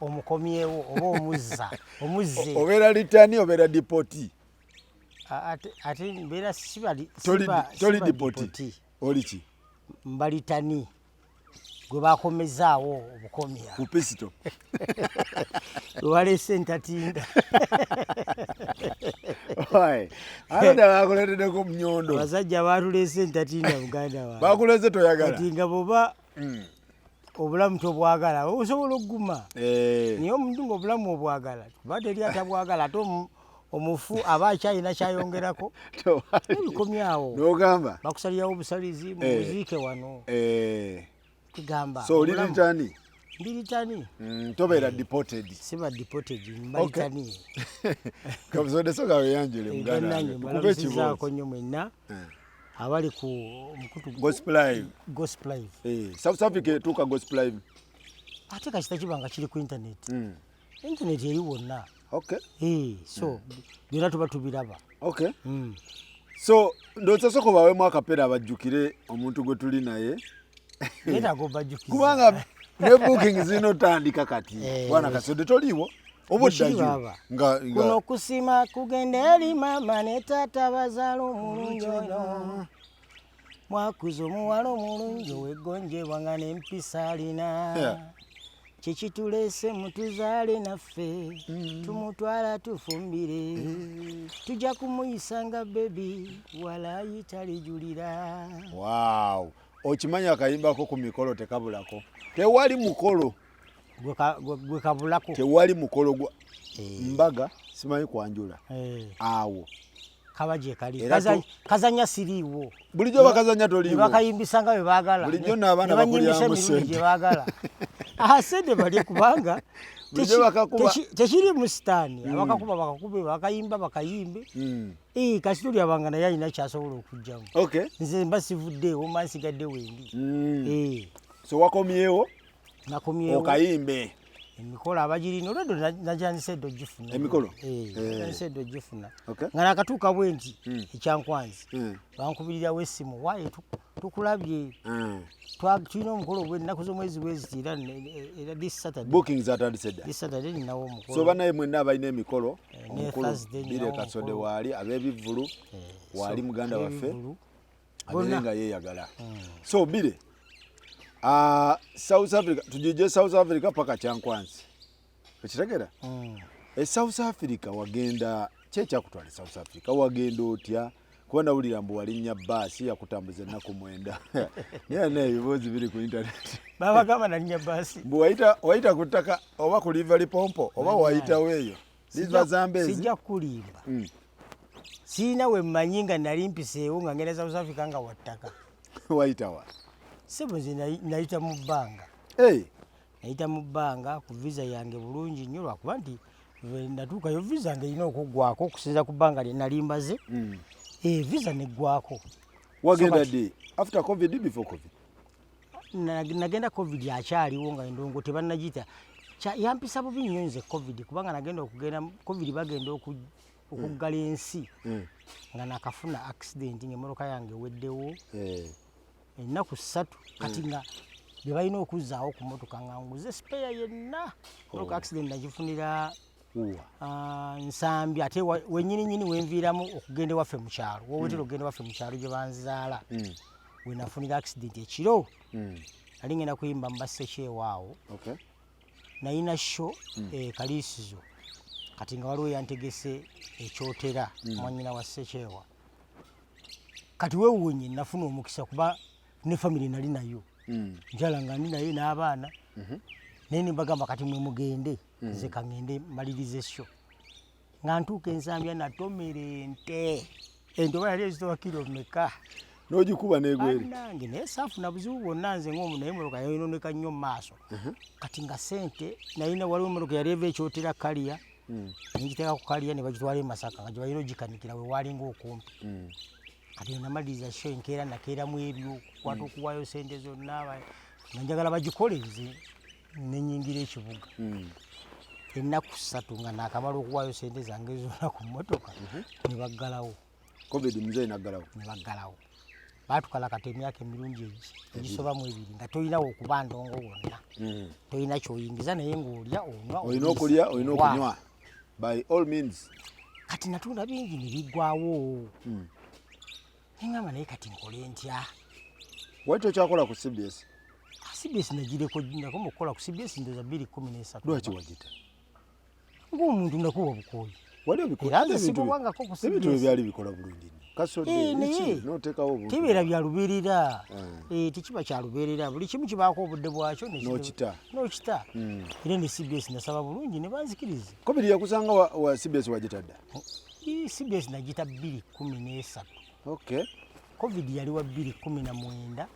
omukomyewo oba omuzze obeera litani obeera dipoti ate mbeera toli dipoti oli ki mbalitani gwe bakomezaawo obukomya ku pisito waleese entatinda abadde bakuleeteddeko munyondo abasajja baatuleese entatinda muganda waabwe bakuleese toyagala kati nga bwoba obulamu tobwagala osobola okuguma naye omuntu ngaobulamu obwagala kuba teri atabwagala ate omufu aba akyalina kyayongerako ebikomyawo nogamba bakusalirawo obusalizi mubuziike wano kugamba so oli litani ndi litani tobeera deported siba deported mbalitani kabusodeso gaweyanjule muganda kuba ekibozaako nnyo mwenna abali ku mukutu gospel live South Africa etuuka gospel live ate kakita kibanga kiri ku internet internet eri wonna so byonna tuba tubiraba so ndowooza soko bawemu akapeera abajjukire omuntu gwe tuli naye neetaaga obajjukiza kubanga ne booking zinotandika kati bwana Kasode toliiwo obuddayo kuno okusima kugenda eri maama ne taata bazaala omulungi ono mwakuza omuwala omulungi oweggonjebwa nga n'empisa alina kyekituleese mutuzaale naffe tumutwala tufumbire tujja kumuyisa nga bebi walayi talijulira. Wow, okimanya akayimbako ku mikolo tekabulako tewali mukolo gwe kabulako tewali mukolo gwa mbaga simanyi kwanjula awo kabaje kali kazanya siriwo bulijjo bakazanya toliwo bakayimbisanga bwe baagala bulijjo n'abaana bakulyamu sente baagala sente bali kubanga tekiri mu sitaani abakakuba bakakube bakayimba bakayimbe kasi tuli abanga naye alina kyasobola okujjamu nze mba sivuddeewo mba nsigadde wendi so wakomyewo nakomyewo okayimbe emikolo abagirina olweddo najanise eddo gifuna emikolo najanise eddo gifuna nga nakatuuka bwe nti ekyankwanzi bankubirirawo essimu waye tukulabye tulina omukolo ennaku z'omwezi bweziti era this Saturday ninawo omukolo so banaye mwenna abalina emikolo omukolo Bire Kasode waali ab'ebivvulu waali muganda waffe abeere nga yeeyagala so Bire South Africa tujije South Africa paka kyankwanzi ekitegera South Africa wagenda kyekyakutwala South Africa wagenda otya kuba nawulira mbu walinnya baasi yakutambuza ennaku 9 naye ebibuuzi biri ku internet babagamba nalinnya baasi mbu wayita ku ttaka oba ku liva lipompo oba wayitawo eyo liva Zambezi sijja kulimba siina we mmanyi nga nali mpiseewo nga ngenda South Africa nga wattaka wayitawa sebo nze nayita mu bbanga nayita mu bbanga ku visa yange bulungi nnyo lwakuba nti natuukayo visa nga erina okuggwako okusinza ku bbanga lye nali mbaze visa neggwako wagenda ddi after covid before covid nagenda covid akyaliwo nga endongo tebannagita yampisa bubi nnyo nze covid kubanga nagenda okugenda covid bagenda okuggala ensi nga nakafuna accident ng'emmotoka yange eweddewo ennaku 3 kati nga bye balina okuzzaawo ku mmotoka nga nguze spare yenna motoka accident nagifunira Nsambi ate wenyininyini wenviiramu okugenda waffe mu kyalo wowetera okugenda waffe mu kyalo gye banzaala we nafunira accident ekiro nali ngenda kuyimba mu Bassekyeewaawo nayina show Kaliisizo kati nga waliwo yantegese ekyotera mwanyina wa Ssekyeewa kati wewuunye nafuna omukisa kuba ne family nali nayo njala nga ndi naye n'abaana naye nembagamba kati mwe mugende nze kangende malirize show nga ntuuka Ensambya natomera ente oba yali ezitowa kilo mmeka n'ogikuba n'egweri nange naye saafuna buzibu bwonna nze ng'omu naye emmotoka yayononeka nnyo mu maaso kati nga sente nayina waliwo emmotoka yali eva ekyotera kaliya nengiteeka ku kaliya ne bagitwala e Masaka nga gye balina ogikanikira we walinga okumpi kati namaliriza show enkeera nakeeramu ebyo kukwata okuwaayo sente zonna nga njagala bagikoleze nenyingira ekibuga ennaku 3 nga nakamala okuwaayo sente zange zonna ku mmotoka ne baggalawo covid mzee naggalawo ne baggalawo batukalakata emyaka emirungi egisoba mu ebiri nga tolinawo okuba ndongo wonna tolina kyoyingiza naye ng'olya onywa olina okulya olina okunywa by all means kati natunda bingi ne biggwawo neŋŋamba naye kati nkole ntya wakati okyakola ku CBS CBS nako mukukola ku CBS ndoza 2013 lwaki wagita ng'omuntu nakuwa bukooyi wali era nze sikubwangako ku ebintu CBS byali bikola bulungi kasodde n'oteekawo obuntu tebeera bya lubeerera tekiba kya lubeerera buli kimu kibaako obudde bwakyo n'okita era ne CBS nasaba bulungi ne banzikiriza COVID yakusanga wa CBS wagitadda CBS nagita 2013 okay COVID yali wa 2019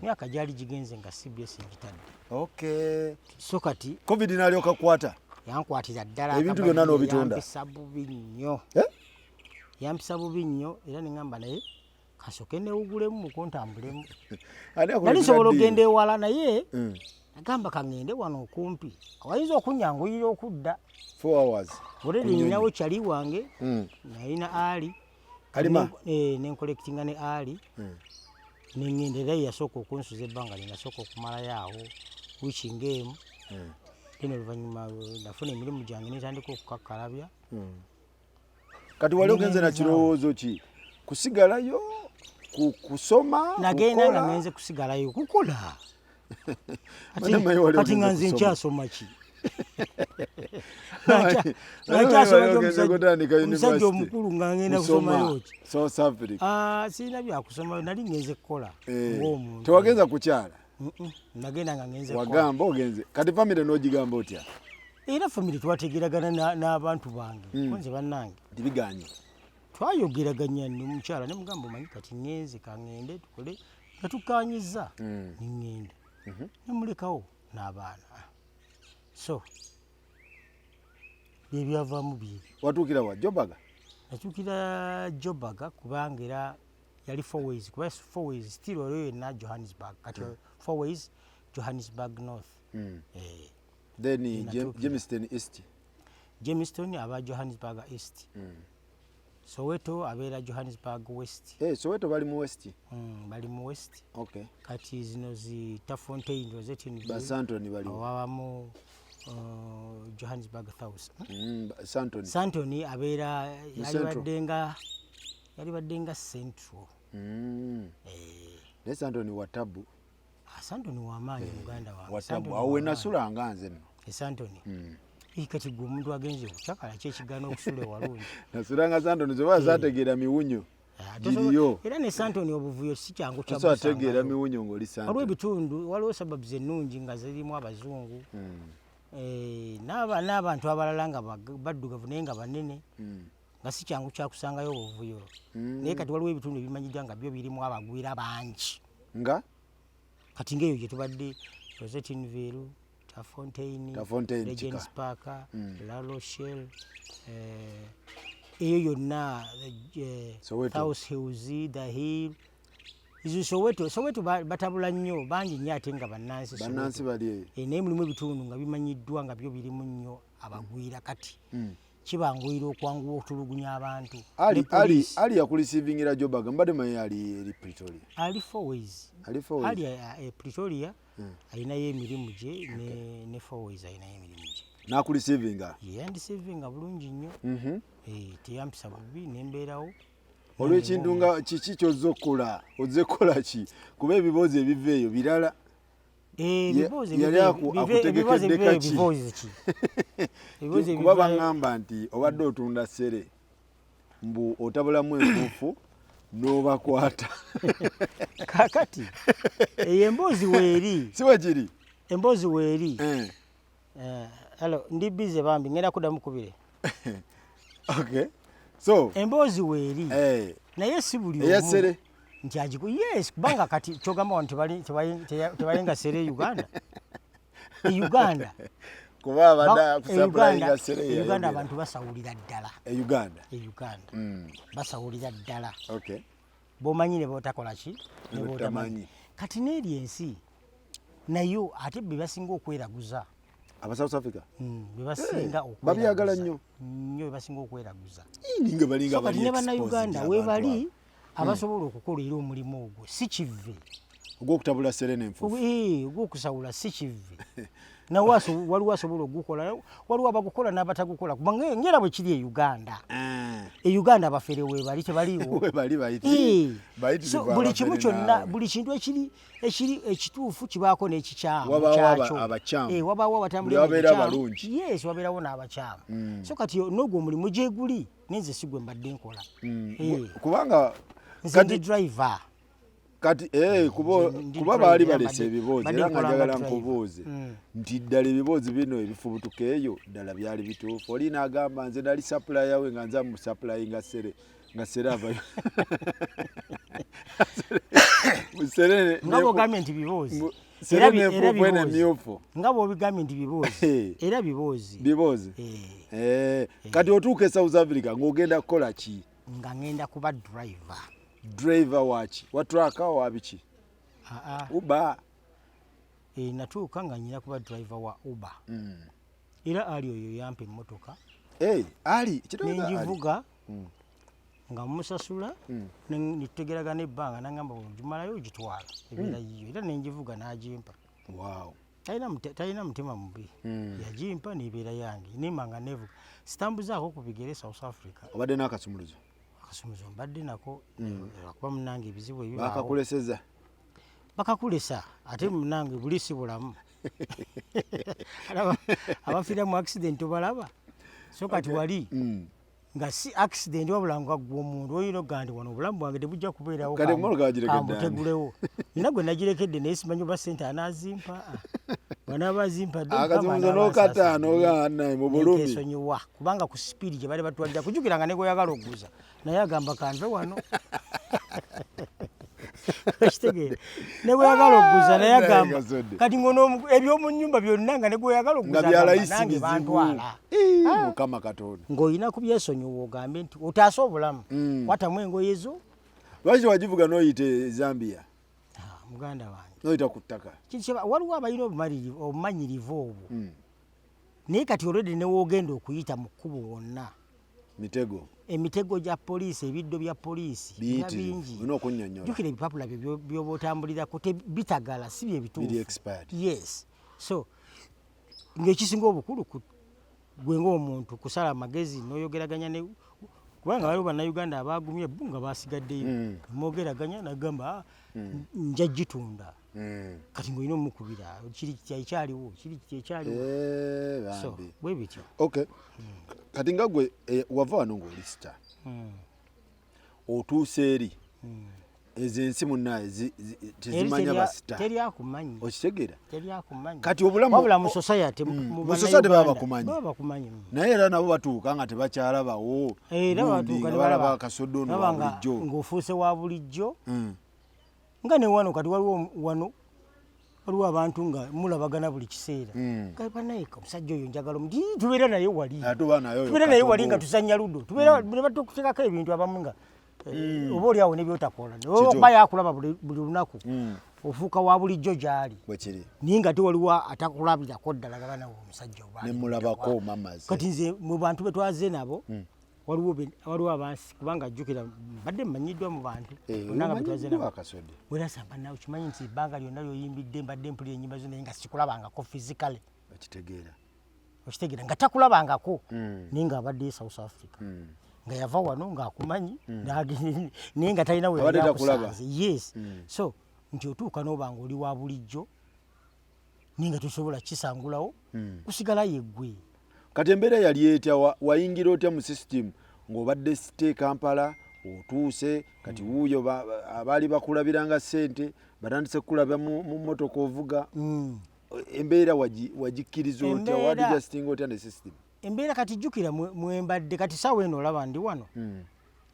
myaka gyali gigenze nga CBS egitadde okay so kati COVID n'alyoka kwata yankwatira ddala ebintu byonna n'obitunda yampisa bubi nnyo era neŋŋamba naye kasoke newugulemu muko ntambulemu nali nsobola okugenda ewala naye nagamba kaŋŋende wano okumpi awayinza okunyanguyira okudda 4 hours olere ninawo kyali wange nalina ali nenkolekitinga ne ali neŋŋenda era yasooka okunsuza ebbanga lyenasooka okumalayo awo wiiki ng'emu eno oluvannyuma nafuna emirimu gyange netandika okukakkalabya kati wali ogenze na kirowoozo ki kusigalayo kusoma nagenda nga ngenze kusigalayo kukola kati nga nze nkyasoma ki omusajja omukulu nga ngenda kusomayo ki sirina byakusoma nali ngenze kukola ng'omuntu tewagenza kukyala nagenda nga ngenze wagamba ogenze kati famire n'ogigamba otya era famire twategeragana n'abantu bange konze bannange tibiganye twayogeraganya nomukyala ne mugamba omanyi kati ngenze kaŋŋende tukole nga tukanyiza neŋŋenda nemulekawo n'abaana so byebyavaamu byebyo watuukira wa Jobaga natuukira Jobaga kubanga era yali 4 ways kuba 4 ways still waliwo yenna Johannesburg kati 4 ways Johannesburg North then Jamestown aba Johannesburg East Soweto abeera Johannesburg West Soweto bali mu West bali mu West okay kati zino Tafontein Rosetin Santoni bali wawamu Johannesburg South Santoni abeera yali baddenga Central ne Santoni watabu Santoni wamaanyi muganda wange watabu awo wenasula nga nze nno Santoni kati gwe omuntu agenze okukyakala kyekigana okusula ewalungi nasulanga Santoni zoba zategeera miwunyo giriyo era ne Santoni obuvuyo si kyangu kyabusategeera miwunyo ng'oli Santoni waliwo ebitundu waliwo sababu zennungi nga zirimu abazungu n'abantu abalala nga baddugavu naye nga banene nga si kyangu kyakusangayo obuvuyo naye kati waliwo ebitundu ebimanyiddwa nga byo birimu abagwira bangi nga kati ng'eyo gye tubadde Rosetinville Tafontein Regents Park La Rochelle eyo yonna South Hills The Hill izo Soweto batabula nnyo bangi nnyo ate nga bannansi bali naye mulimu ebitundu nga bimanyiddwa nga byo birimu nnyo abagwira kati kibanguyira okwanguwa okutulugunya abantu ali yakulisivingira Jobaga mbadde maye ali Pretoria ali 4 ways ali Pretoria alinayo emirimu gye ne 4 ways alinayo emirimu gye nakulisivinga yandisivinga bulungi nnyo teyampisa bubi nembeerawo olw'ekintu nga kiki kyozza okukola ozze kukola ki kuba ebibuuzo ebiva eyo birala yali akutegekeddeka ki kuba baŋŋamba nti obadde otunda ssere mbu otabulamu enfuufu n'obakwata kakati eyo emboozi weeri si bwe kiri emboozi weeri ndi bize bambi ngenda kuddamu kubire okay so emboozi weeri naye si buli eyasere nti yes kubanga kati kyogamba nti tebalinga sere Uganda Uganda kuba abadde kusaplayinga sere Uganda abantu basawulira ddala Uganda basawulira ddala okay bomanyi ne botakola ki ne botamanyi kati n'eri ensi nayo ate be basinga okweraguza aba South Africa be basinga babyagala nnyo be basinga okweraguza ninga balinga bali ne bannayuganda we bali abasobola okukola era omulimu ogwo si kive ogw'okutabula Serena enfufu ogw'okusawula si kive nawe waliwo asobola ogukola waliwo abagukola n'abatagukola kubanga ngera bwe kiri e Uganda abafere weebali tebaliiwo so buli kimu kyonna buli kintu ekiri ekituufu kibaako n'ekikyamu wabaawo abatambula yes wabeerawo n'abakyamu so kati n'ogwo omulimu gye guli nenze si gwe mbadde nkola kubanga nze ndi driver kati kuba baali balese ebiboozi era nga njagala nkubuuze nti ddala ebiboozi bino ebifubutuka eyo ddala byali bituufu oli n'agamba nze nali supplier we nga nza mu supply nga sere avayo nga bw'ogambye nti biboozi nga bw'obigambye nti biboozi era biboozi kati otuuka e South Africa ng'ogenda kukola ki nga ngenda kuba driver waki watraka wabiki Uber natuuka nga nyina kuba driver wa Uber era ali oyo yampa emmotoka ali nengivuga nga musasula nitutegeragana ebbanga nangamba gimalayo ogitwala ebeera yiyo era nengivuga n'agimpa talina mutima mubi yagimpa nebeera yange nemanga nevuga sitambuzaako ku bigere South Africa obadde n'akasumuluzo akasumuluzo mbadde nako akuba munange ebizibu bakakulesa ate munange buli si bulamu abafiira mu accident obalaba so kati wali nga si accident wabula nga gwe omuntu oyina ogandi wano obulamu bwange tebujja kubeerawo kambutegulewo nina gwe nagirekedde naye simanyi oba sente anaazimpa akasumuluzo n'okataano mu bulumi kesonyiwa kubanga ku sipiidi gye bali batwalira kujukira nga ne gweyagala okuguza naye agamba kanve wano ekitegeera ne gweyagala okuguza naye agamba kati ngono ebyomu nnyumba byonna nga ne gweyagala okuguza nange bantwala Mukama Katonda ng'olina ku byesonyiwa ogambe nti otaasa obulamu watamu engoye zo lwaki wagivuga n'oyite Zambia muganda wange noyita ku ttaka waliwo abalina obumanyirivu obwo naye kati olwedde newoogenda okuyita mu kkubo wonna emitego gya poliisi ebiddo bya poliisi nga bingi jjukira ebipapula byoba otambulirako bitagala si byebituufu yes so ng'ekisinga obukulu gwe ng'omuntu kusala amagezi n'oyogeraganya kubanga waliwo bannayuganda abagumye nga basigaddeyo mwogeraganya nagamba nja gitunda kati ng'olina omukubira kiri kyekyaliwo so bwe bityo kati nga gwe wava wano ng'olisita otuuse eri ezo ensi munnaye tezimanya basita teryakumanyi okitegeera teryakumanyi kati wabula mu society baba bakumanyi naye era nabo batuuka nga tebakyalabawo era batuuka balaba akasoddono wa bulijjo ng'ofuuse wa bulijjo nga ne wano kati waliwo abantu nga mulabagana buli kiseera banaye omusajja oyo njagala tubeera naye wali nga tuzannya ludo tubeera ne batukutekako ebintu abamu nga oba oli awo nebyotakola oba yakulaba buli lunaku ofuuka wa bulijjo gy'ali naye nga waliwo atakulabirako ddala gabanawe omusajja nemulabako mamaze kati nze mu bantu betwaze nabo waliwo abansi kubanga ajjukira mbadde mmanyiddwa mu bantu onanga betwaze nabo werasamba nawe kimanyi nti ebbanga lyonna lyoyimbidde mbadde mpulira ennyimba zo naye nga sikulabangako physically okitegeera nga takulabangako naye ng'abadde South Africa nga yava wano ng'akumanyi naye nga talina weyakusanze yes so nti otuuka n'obanga oli wa bulijjo naye nga tosobola kisangulawo kusigala yeggwe kati embeera yali etya wayingira otya mu system ng'obadde City Kampala otuuse kati wuuyo abaali bakulabiranga ssente batandise kukulabya mu mmotoka ovuga embeera wagikkiriza otya wadigastinga otya ne system embeera kati jjukira mwembadde kati saawa eno olaba ndi wano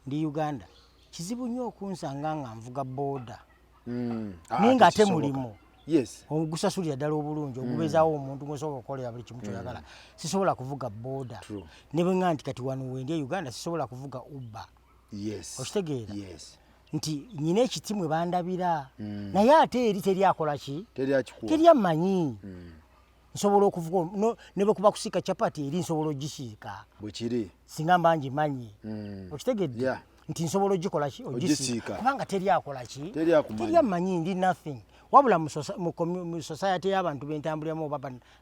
ndi Uganda kizibu nnyo okunsanga nga nvuga booda naye ng'ate mulimu ogusasulira ddala obulungi ogubezaawo omuntu gwesobola okukolera buli kimu kyoyagala sisobola kuvuga booda ne bwe nga nti kati wano wendi e Uganda sisobola kuvuga Uber okitegeera nti nyina ekiti mwe bandabira naye ate eri teryakola ki teryammanyi nsobola okuvuga ne bwe kuba kusiika capati eri nsobola ogisiika bwe kiri singa mba ngimanyi okitegedde nti nsobola ogikola ki Ogisiika. kubanga teri akola ki Teri amanyi ndi nothing wabula mu society y'abantu bentambuliramu oba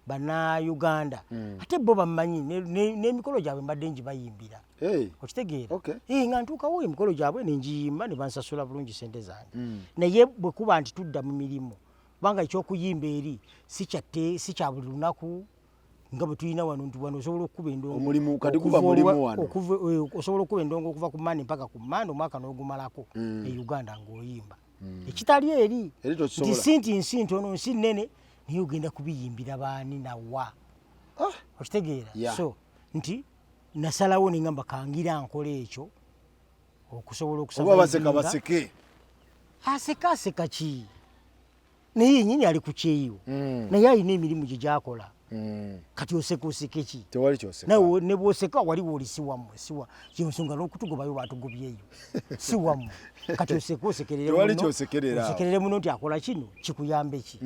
bannauganda ate bo bamanyi n'emikolo gyabwe mbadde ngibayimbira okitegeera nga ntuukawo emikolo gyabwe nengiyimba ne bansasula bulungi sente zange naye bwe kuba nti tudda mu mirimu kubanga ekyokuyimba eri si kya buli lunaku nga bwe tulina wano nti wano osobola okukuba endongo omulimu kati kuba mulimu wano osobola okukuba endongo okuva ku Mande mpaka ku Mande omwaka n'ogumalako e Uganda ng'oyimba ekitali eri nti nsi ntono nsi nnene naye ogenda kubiyimbira baani nawa okitegeera so nti nasalawo nengamba kangira nkola ekyo okusobola okuseka aseka ki naye yenyini ali ku kyeyo naye alina emirimu gye gyakola kati oseke ki nawe ne bwoseka waliwo oli siwa kyensonga n'okutugobayo batugobyeyo si wammwe kati osekerere muno nti akola kino kikuyambe ki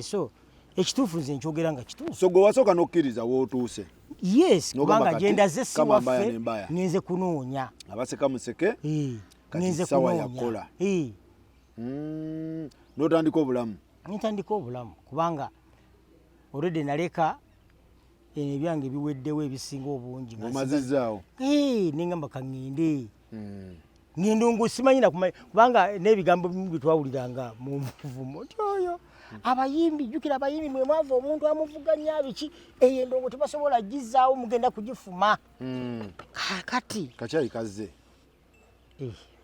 so ekituufu nze nkyogera nga kituufu so gwe wasooka n'okkiriza wootuuse yes kubanga genda ze si waffe ngenze kunoonya abaseka museke ngenze kunoonya n'otandika obulamu ntandika obulamu kubanga already naleka ebyange biweddewo ebisinga obungi omazizaawo nengamba kaŋŋende ŋŋendo ngo simanyina kubanga n'ebigambo bimu bitwawuliranga mu muvumo nti oyo abayimbi jjukira abayimbi mwe mwava omuntu amuvuganya biki eyo endongo tebasobola gizaawo mugenda kugifuma kati kakyayi kazze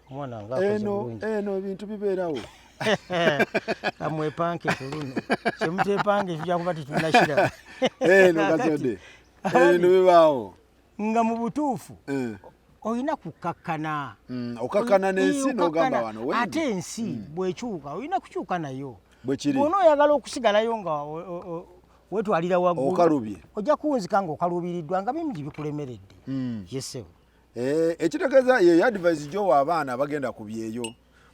omwana eno ebintu bibeerawo amwepanke ku luno kyemutepange tujja kuba tetunakira eno kazodde ebintu bibaawo nga mu butuufu olina kukakkana okakkana n'ensi n'ogamba wano wendi ate ensi bwekyuka olina kukyuka nayo bwekiri bw'onooyagala okusigalayo nga wetwalira waggulu okalubye ojja kuwunzika nga okalubiriddwa nga bingi bikulemeredde yesebo ekitegeeza ye advice gy'owa abaana bagenda ku byeyo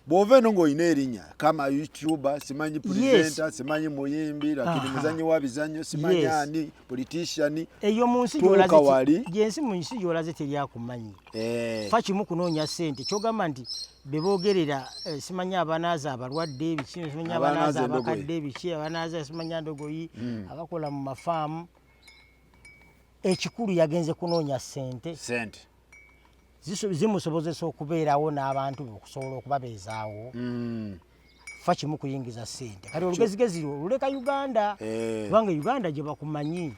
bw'ova eno ng'olina erinnya kama youtuber simanyi presenter simanyi muyimbi lakini muzanyi wa bizanyo simanyi ani politician eyo mu nsi gyensi mu nsi gy'olaze teryakumanyi fa kimu kunoonya ssente kyogamba nti bebogerera simanyi abanaaza abalwadde ebiki simanyi abanaaza abakadde ebiki abanaaza simanyi ndogoyi abakola mu mafaamu ekikulu yagenze kunoonya ssente zimusobozesa okubeerawo n'abantu okusobola okubabeezaawo fa kimu kuyingiza ssente kati olugezigezi oluleka Uganda kubanga Uganda gye bakumanyi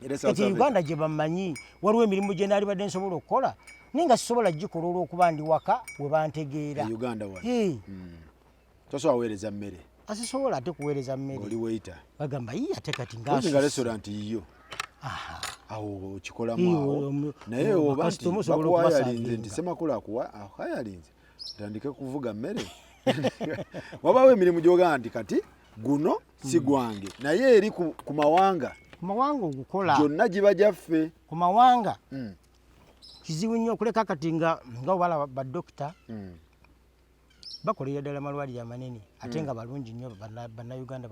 kati Uganda gye bamanyi waliwo emirimu gye naali badde nsobola okukola naye nga sisobola gikola olw'okuba ndi waka we bantegeera Uganda wali tosobola weereza mmere asisobola ate kuweereza mmere oli waiter bagamba ate kati nga restaurant yiyo awo kikolamu awo naye oba nti bakuwayalinze nti semakulu akuwayalinze tandike kuvuga mmere wabaawo emirimu gy'ogamba nti kati guno si gwange naye eri ku mawanga ogukola gyonna giba gyaffe ku mawanga kizibu nnyo okuleka kati nga obala badokita bakolera ddala amalwaliro amanene ate nga balungi nnyo bannayuganda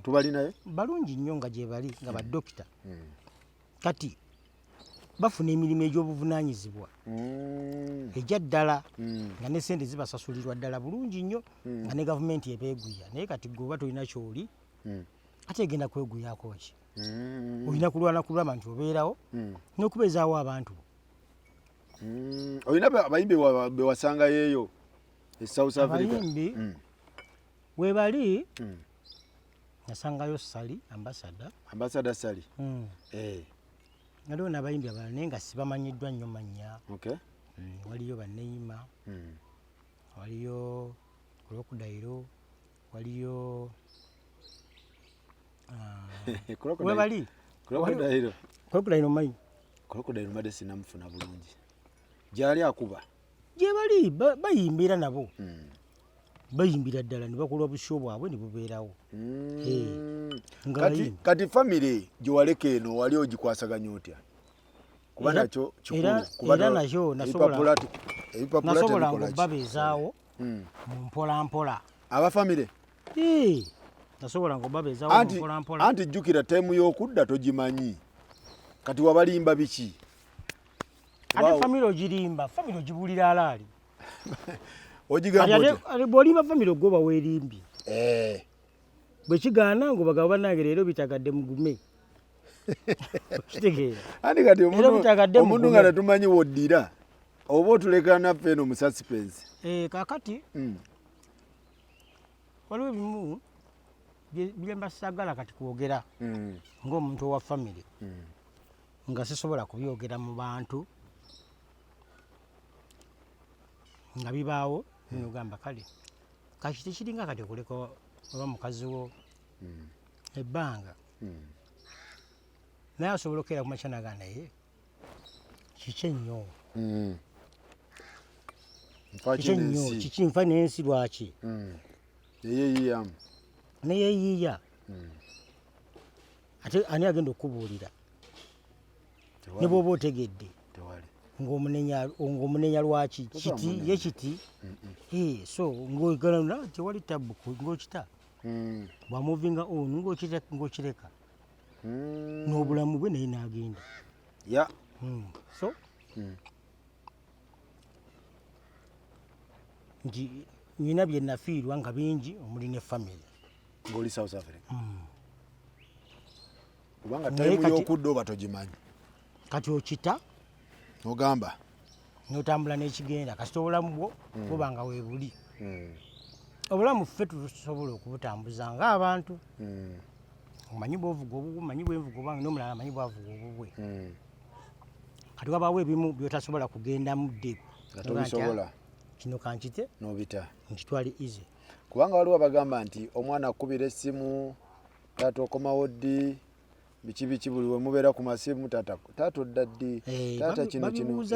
tubalinayo balungi nnyo nga gye bali nga badokita kati bafuna emirimu egy'obuvunaanyizibwa ejya ddala nga ne ssente zibasasulirwa ddala bulungi nnyo nga ne gavumenti ebeeguya naye kati gwe oba tolina kyoli ate egenda kweguyako ki olina kulwana nti obeerawo n'okubeezaawo abantu olina abayimbi bewasangayeeyo e South Africa abayimbi webali nasangayo Sali ambassador Sali waliwo n'abayimbi abalala naye nga sibamanyiddwa nnyo mannya waliyo Banneeyima waliyo Crocodile waliyo webali Crocodile omanyi Crocodile madde sinamufuna bulungi gyali akuba gye bali bayimbira nabo bayimbira ddala ne bakola obusyo bwabwe ne bubeerawo kati famire gye waleka eno wali ogikwasaganya otya kuba nakyo era nakyo nasobola ngaobabeezaawo mu mpolampola abafamire nasobola ngaobabeezaawo mu mpolampola anti jjukira taimu y'okudda togimanyi kati wabalimba biki ate family ogirimba family ogibulira alaali ogigamba ate bw'olimba family ogoba weerimbye bwe kigaana ng'obagabo bannange leero bitagadde mugume kitegeera andi kati omuntu nga tetumanyi woddira oba otuleka naffe eno mu suspense kaakati waliwo ebimu bye mbasagala kati kwogera ng'omuntu owa family nga sisobola kubyogera mu bantu nga bibaawo nogamba kale kati tekiringa kati okuleka oba mukazi wo ebbanga naye asobola okukeera ku makya naga naye kiki ennyo kiki nfa n'ensi lwaki neyeeyiiya ate ani agenda okubuulira ne bw'oba otegedde ng'omunenya lwaki kiti ye kiti so ng'oigala tewali tabuku ng'okita bwamuvinga onu ng'okireka n'obulamu bwe naye n'agenda so nti nyina bye nafiirwa nga bingi omuli ne family ng'oli South Africa kubanga tayimu y'okudda oba togimanyi kati okita ogamba n'otambula n'ekigenda kasita obulamu bwo buba nga weebuli obulamu ffe tusobola okubutambuza ng'abantu omanyi bw'ovuga obubwe omanyi bwenvuga obwange n'omulala amanyi bwavuga obubwe kati wabaawo ebimu byotasobola kugendamu dde nga tobisobola kino kankite n'obita nkitwale easy kubanga waliwo abagamba nti omwana akubira essimu taata okomawo ddi biki buli we mubeera ku masimu taata odda ddi taata kino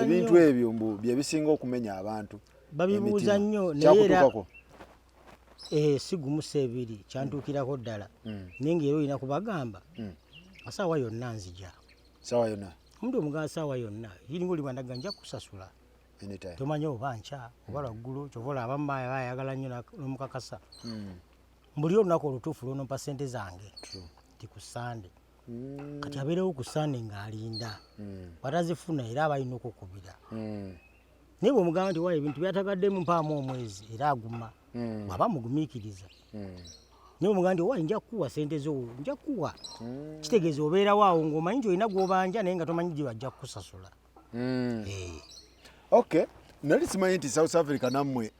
ebintu ebyo bye bisinga okumenya abantu babibuuza nnyo naye era sigumusa ebiri kyantuukirako ddala naye ngaera olina kubagamba asaawa yonna nzija saawa yonna omuntu omugamba saawa yonna yiringa oli bandaga nja kusasula tomanyi oba nkya oba lwaggulu kyova olaba bayagala nnyo n'omukakasa mbuli olunaku olutuufu lwonompa ssente zange ti ku sande kati abeerewo ku sande ng'alinda watazifuna era aba alina okukubira naye bw'omugamba nti wayo ebintu byatagaddemu mpaamu omwezi era aguma bw'aba mugumiikiriza naye omugamba nti owayi nja kukuwa ssente zo nja kukuwa kitegeeza obeerawo awo ng'omanyi nti olina gw'obanja naye nga tomanyi gye bajja kukusasula okay nali simanyi nti South Africa nammwe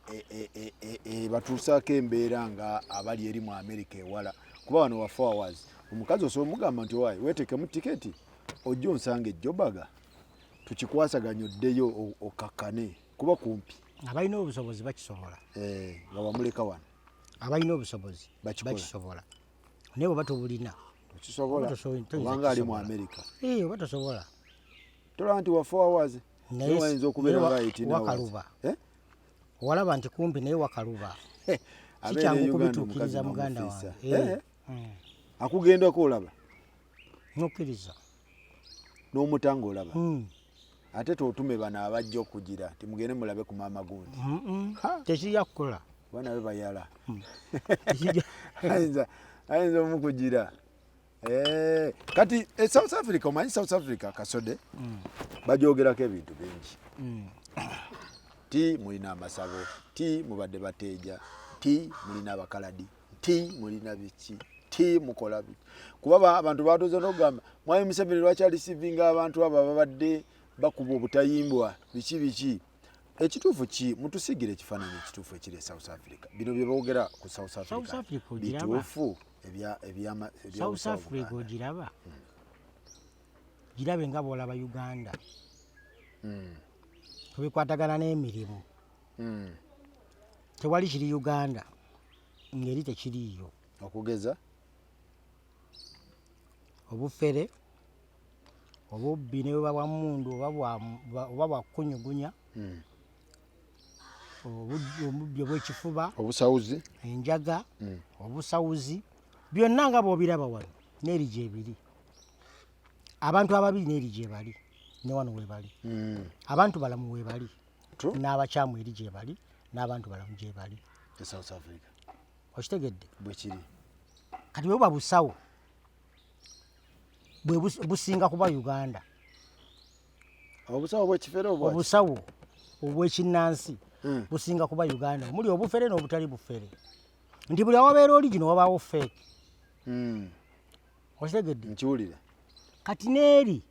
batuusaako embeera nga abali eri mu America ewala kuba wano wa 4 hours omukazi osobola omugamba nti owayi weetekemu tiketi ojja onsanga ejjobaga tukikwasaganya oddeyo okakkane kuba kumpi abalina obusobozi bakisobola nga wamuleka wano abalina obusobozi bakisobola naye oba tobulina okisobola obanga ali mu America oba tosobola tolaba nti wa 4 hours naye wayinza okubeera nga 18 wakaluba owalaba nti kumpi naye wakaluba kikyangu kubituukiriza muganda wange akugendako olaba nokkiriza n'omutanga olaba ate totume bano abajja okugira timugende mulabe ku maama gundi tekijja kukola banabe bayala ayinza omukugira kati South Africa omanyi South Africa kasode bajogerako ebintu bingi ti mulina amasabo ti mubadde bateeja ti mulina abakaladi ti mulina biki ti mukola biki kuba abantu batuuze n'okugamba Mwami Museveni lwaki alisivinga abantu abo babadde bakuba obutayimbwa biki ekituufu ki mutusigire ekifaananyi ekituufu ekiri South Africa bino bye boogera ku South Africa bituufu South Africa ogiraba girabe nga bw'olaba Uganda tubikwatagana n'emirimu tewali kiri Uganda ngeri tekiriiyo okugeza obufere obubbi ne bwa bwamundu oba bwakunyugunya obubbi obw'ekifuba obusawuzi enjaga obusawuzi byonna nga bw'obiraba wano n'eri gyebiri abantu ababiri n'eri gyebali ne wano webali abantu balamu webali n'abakyamu eri gyebali n'abantu balamu gyebali South Africa okitegedde bwekiri kati bwe buba busawo bwe businga kuba Uganda Obusawo bw'ekifere obwa obusawo obw'ekinnansi businga kuba Uganda omuli obufere n'obutali bufere nti buli awabeera origino wabaawo fake okitegedde nkiwulira kati n'eri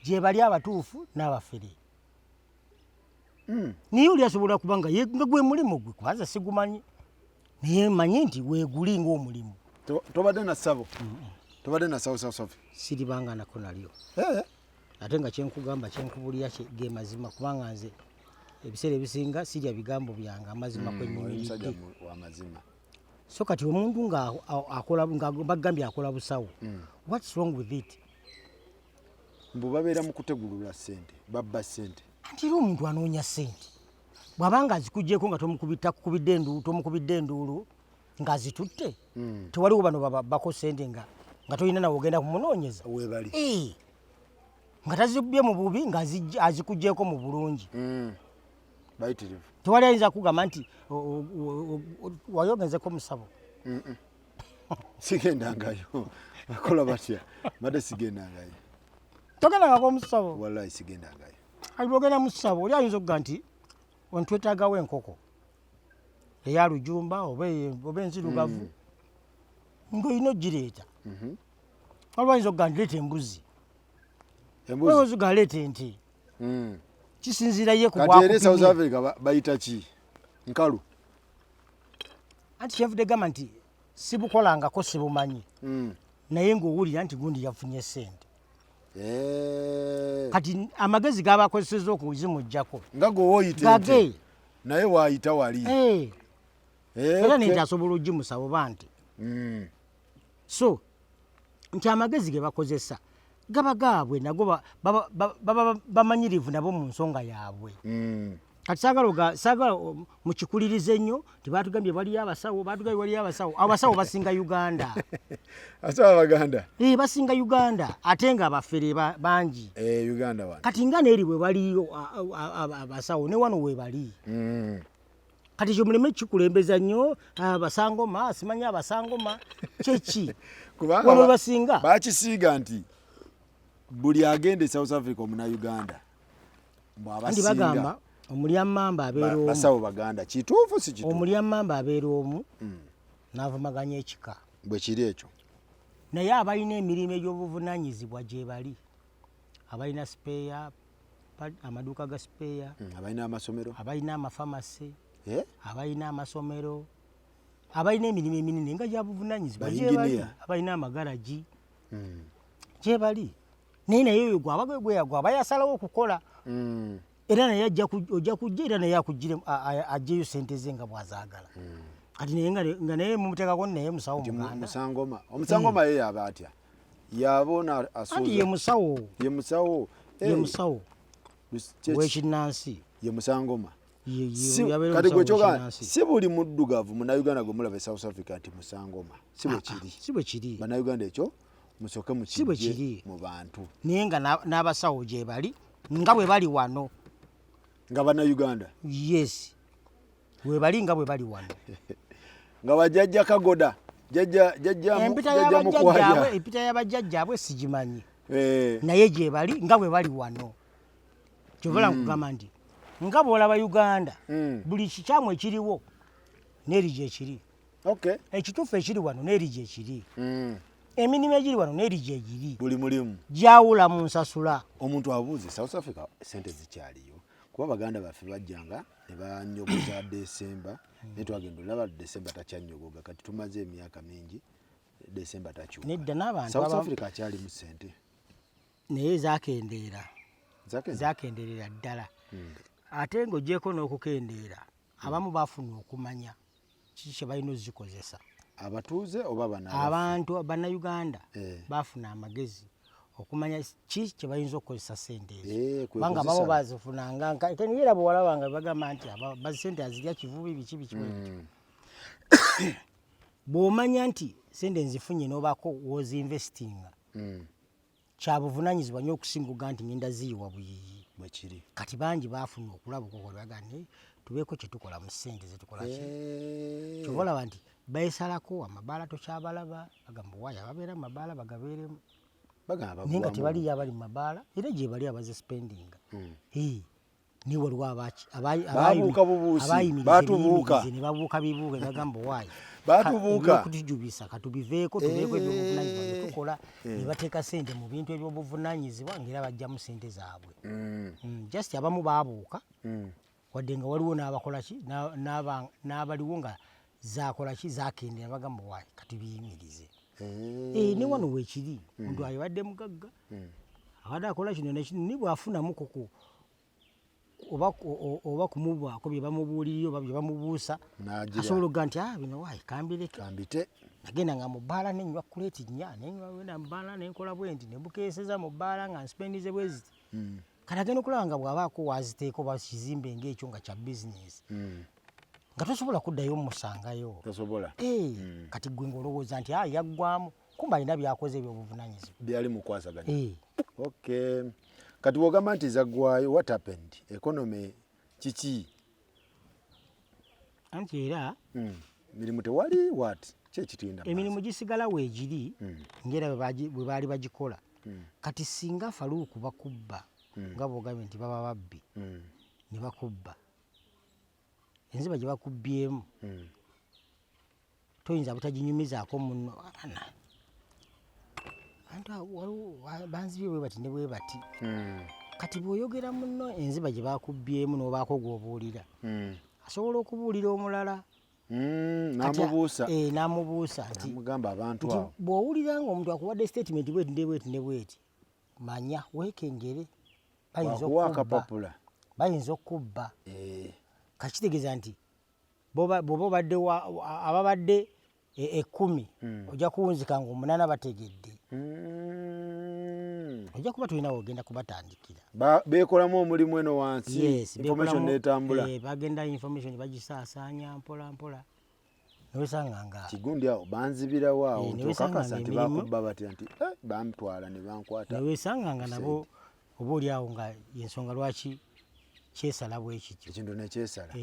gye bali abatuufu n'abafere naye oli asobola kuba nga gwe mulimu gwe kubaza sigumanyi naye manyi nti weeguli ng'omulimu tobadde na ssabo tobadde na sawo siribanga nako nalyo ate nga kyenkugamba kyenkubulira ge mazima kubanga nze ebiseera ebisinga sirya bigambo byange amazima kwenyumiridde so kati omuntu nga bagambye akola busawo what's wrong with it mbu babeera mu kutegulula ssente babba ssente anti era omuntu anoonya ssente bw'abanga azikugyeko nga tomukubidde enduulu ng'azitutte tewaliwo bano babbako ssente nga tolina nawe ogenda kumunoonyeza weebali nga tazibbye mu bubi ng'azikugyeko mu bulungi bayitirivu tewali ayinza kugamba nti wayogenzeko musabo sigendangayo bakola batya madde sigendangayo togendangako musabo wallahi sigendangayo alibogenda musabo oli ayinza okuga nti ontwetaagawo enkoko eya lujumba oba enzirugavu ng'olina ogireeta waliwo ayinza okuga nti leeta embuzi ozuga leeta ente kisinziira ye ku kati eri South Africa bayita ki nkalu anti kyenvudde gamba nti sibukolangako sibumanyi naye ng'owulira nti gundi yafunye ssente kati amagezi g'abakozeseza okuzimuggyako nga gwewoyita ente naye waayita wali era nente asobola ogimusaba oba nti so nti amagezi ge bakozesa gaba gaabwe nago baba bamanyirivu nabo mu nsonga yaabwe kati saagala mukikulirize ennyo tebatugambye waliyo abasawo abasawo basinga Uganda basinga Uganda ate nga abafere bangi kati nga neeri bwe baliyo abasawo ne wano we bali kati ekyo muleme kikulembeza nnyo abasangoma simanyi abasangoma kyeki wano basinga bakisiiga nti buli agenda e South Africa omuna Uganda andi bagamba omulyamamba abeera omu basawo baganda kituufu si kituufu omulyamamba abeera omu n'avumaganya ekika bwe kiri ekyo naye abalina emirimu egy'obuvunaanyizibwa gye bali abalina sipeeya amaduuka ga sipeeya abalina amasomero abalina amafamasi abalina amasomero abalina emirimu eminene nga gya buvunaanyizibwa gye bali abalina amagalagi gye bali naye oyo gwaba yasalawo okukola era naye ojja kujja era naye ajjeyo ssente ze nga bwazaagala kati naye nga naye mumuteekako naye musawo muganda omusangoma ye yaba atya yabona asuuza ye musawo w'ekinnansi ye musangoma kati gwekyoga si buli muddugavu munauganda gwe mulaba e South Africa nti musangoma si bwe kiri bannayuganda ekyo musooke mukijje mu bantu naye nga n'abasawo gye bali nga bwe bali wano nga bannayuganda yes bwe bali nga bwe bali wano nga bajjajja kagoda jjajja mukwaja empita y'abajjajjaabwe sigimanyi naye gye bali nga bwe bali wano kyovala nkugamba nti nga bw'olaba Uganda buli kikyamu ekiriwo n'eri gyekiri ekituufu ekiri wano n'eri gyekiri emirimu egiri wano n'eri gyegiri buli mulimu gyawula mu nsasula omuntu abuuze South Africa sente zikyaliyo kuba baganda baffe bajjanga ne banyogoza Desemba naye twagenda olaba Desemba takyannyogoga kati tumaze emyaka mingi Desemba takyuka nedda n'abantu South Africa akyalimu sente naye zakendeerera ddala ate ng'oggyeko n'okukendeera abamu bafuna okumanya kiki kye balina ozikozesa abatuuze oba abantu bannayuganda bafuna amagezi okumanya ki kye bayinza okukozesa ssente ezo kubanga babo bazifunanga era bwewalabanga bagamba nti bazisente azirya kivubi biki bw'omanya nti sente nzifunye n'obaako wozinvestinga kya buvunaanyizibwa nnyo okusinga oga nti ngenda ziyiwa buyiyi bwekiri kati bangi bafuna okulaba okukolabaga tubeeko kye tukola mu ssente zetukola ki kyova olaba nti beesalako amabaala tokyabalaba bagamba waya babeera mu mabaala bagabeeremu bagamba naye nga tebaliyo abali mu mabaala era gye bali abaze spendinga ni waliwo babuuka bubuusi batubuuka ne babuuka bibuuka ne bagamba waayi batubuuka okutujubisa katubiveeko tubeeko ebyobuvunaanyizibwa bye tukola ne bateeka ssente mu bintu ebyobuvunaanyizibwa ng'era bajjamu ssente zaabwe just abamu baabuuka wadde nga waliwo n'abakola ki n'abaliwo nga zakola ki zakendera bagamba waayi katubiyimirize ne wano weekiri omuntu ayabadde mugagga abadde akola kino nekino ni bwafunamu koko oba kumubaako bye bamubuulirira oba bye bamubuusa asobola okuga nti bino waayi kambite nagenda nga mu bbaala nenywa kuleeti nnya nenywa wenda mu bbaala nenkola bwe nti ne bukeeseza mu bbaala nga nspendize bwe ziti kati agenda okulaba nga bw'abaako waziteeka oba kizimbe ng'ekyo nga kya bizinesi nga tosobola kuddayo musangayo kati gwe ng'olowooza nti yaggwamu kumba alina byakoze ebyobuvunaanyizibwa byali mukwasaganya kati wogamba nti zaggwayo what happened economy kiki anti era mirimu tewali what kyekitinda emirimu gisigala weegiri ng'era bwe baali bagikola kati singa Faruku bakubba nga bw'ogambye nti baba babbi ne bakubba enziba gye bakubbyemu toyinza butaginyumizaako munno banzibye bwe bati ne bwe bati kati bw'oyogera munno enziba gye bakubbyemu n'obaako gw'obuulira asobola okubuulira omulala n'amubuusa nti bw'owulira nga omuntu akuwadde statement bweti ne bweti ne bweti manya weekengere bayinza okubba kakitegeeza nti bw'oba obadde ababadde 10 ojja kuwunzika nga 8 bategedde ojja kuba tulina wogenda kubatandikira beekolamu omulimu eno wansi information netambula bagenda information bagisaasaanya mpola mpola newesanga nga kigundi awo banzibirawo awo tokakasa nti bakubba batya nti bamutwala ne bankwata newesanga nga nabo oba oli awo nga yensonga lwaki kyesala bwekityo ekintu nekyesala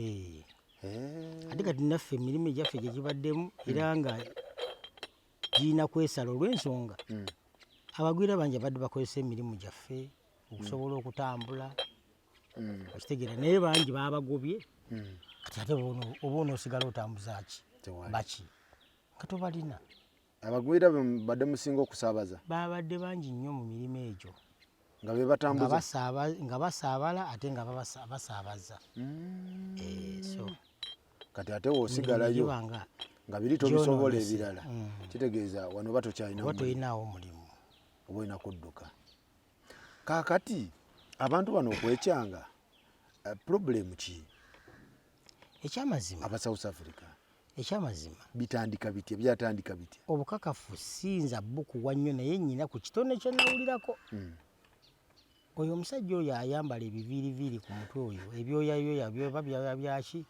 ate kati naffe emirimu egyaffe gye gibaddemu era nga girina kwesala olw'ensonga abagwira bangi abadde bakozesa emirimu gyaffe okusobola okutambula okitegeera naye bangi babagobye kati ate oba onoosigala otambuza ki baki nga tobalina abagwira badde musinga okusaabaza babadde bangi nnyo mu mirimu egyo nga bebatambuza nga basaabala ate nga basaabaza so kati ate woosigalayo nga biri tobisobola ebirala kitegeeza wano batokyalinawo omulimu oba olina kudduka kaakati abantu bano okwekyanga problemu ki ekyamazima aba South Africa ekyamazima bitandika bitya byatandika bitya obukakafu siyinza bukuwa nnyo naye nnyina ku kitone kye nawulirako oyo omusajja oyo ayambala ebiviiriviiri ku mutwe oyo ebyoyayoya byoba byaki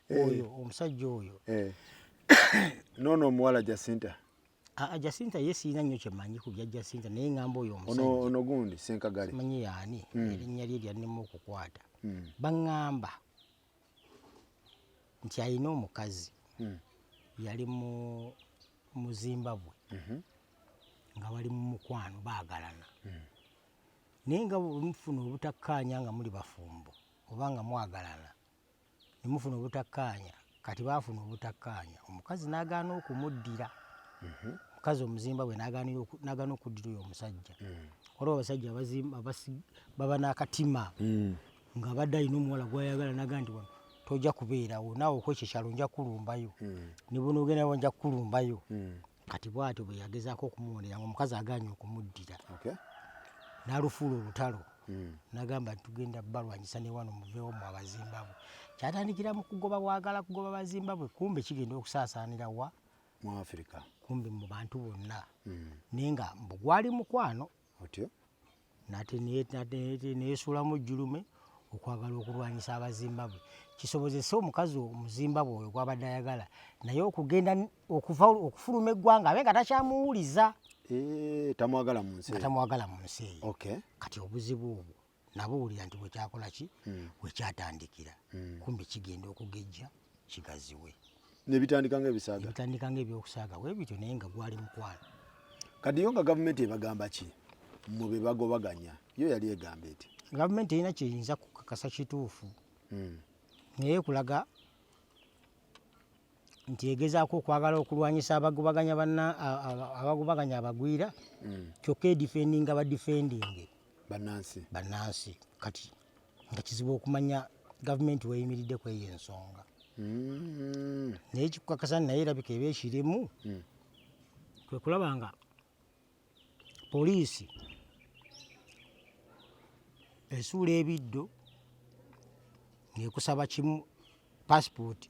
oyo omusajja oyo noono omuwala Jacinta Jacinta ye siina nnyo kyemanyi ku bya Jacinta naye ngamba oyo omusajja ono gundi Senkagale manyi yaani erinnya lye lyannema okukwata baŋŋamba nti alina omukazi yali mu Zimbabwe nga bali mu mukwano baagalana naye nga mufuna obutakkaanya nga muli bafumbo oba nga mwagalana ne mufuna obutakkaanya kati baafuna obutakkaanya omukazi n'agaana okumuddira omukazi Omuzimbabwe n'agaana okuddira oyo omusajja waliwo abasajja baba n'akatima nga abadde alina omuwala gw'ayagala naga nti wano tojja kubeerawo naawe okwekyo kyalo nja kulumbayo ne bonoogenda nja kulumbayo kati bw'atyo bwe yagezaako okumuwonera nga omukazi agaanye okumuddira n'alufuula olutalo n'agamba nti tugenda balwanyisa ne wano muveewo mu Abazimbabwe kyatandikira mu kugoba bwagala kugoba Abazimbabwe kumbe kigenda okusaasaanira mu Africa kumbe mu bantu bonna naye nga mbu gwali mukwano otyo nate neyesuulamu jjulume okwagala okulwanyisa Abazimbabwe kisobozese omukazi Omuzimbabwe oyo gwabadde ayagala naye okugenda okufuluma eggwanga abe nga takyamuwuliza tamwagala mu nsi eyo kati obuzibu obwo nabuwulira nti bwekyakola ki bwekyatandikira kumbe kigenda okugejja kigaziwe nebitandika ng'ebisaaga ng'ebyokusaaga bwe bityo naye nga gwali mukwano kati yo nga gavumenti ebagamba ki mu bebagobaganya yo yali egamba eti gavumenti erina kyeyinza kukakasa kituufu naye kulaga nti egezaako okwagala okulwanyisa abagobaganya abagwira kyokka edifendinga badifendinge bannansi kati nga kizibu okumanya gavumenti weyimiridde ku eyo ensonga naye kikukakasa naye erabika eba ekirimu kwe kulaba nga poliisi esuula ebiddo ng'ekusaba kimu pasipooti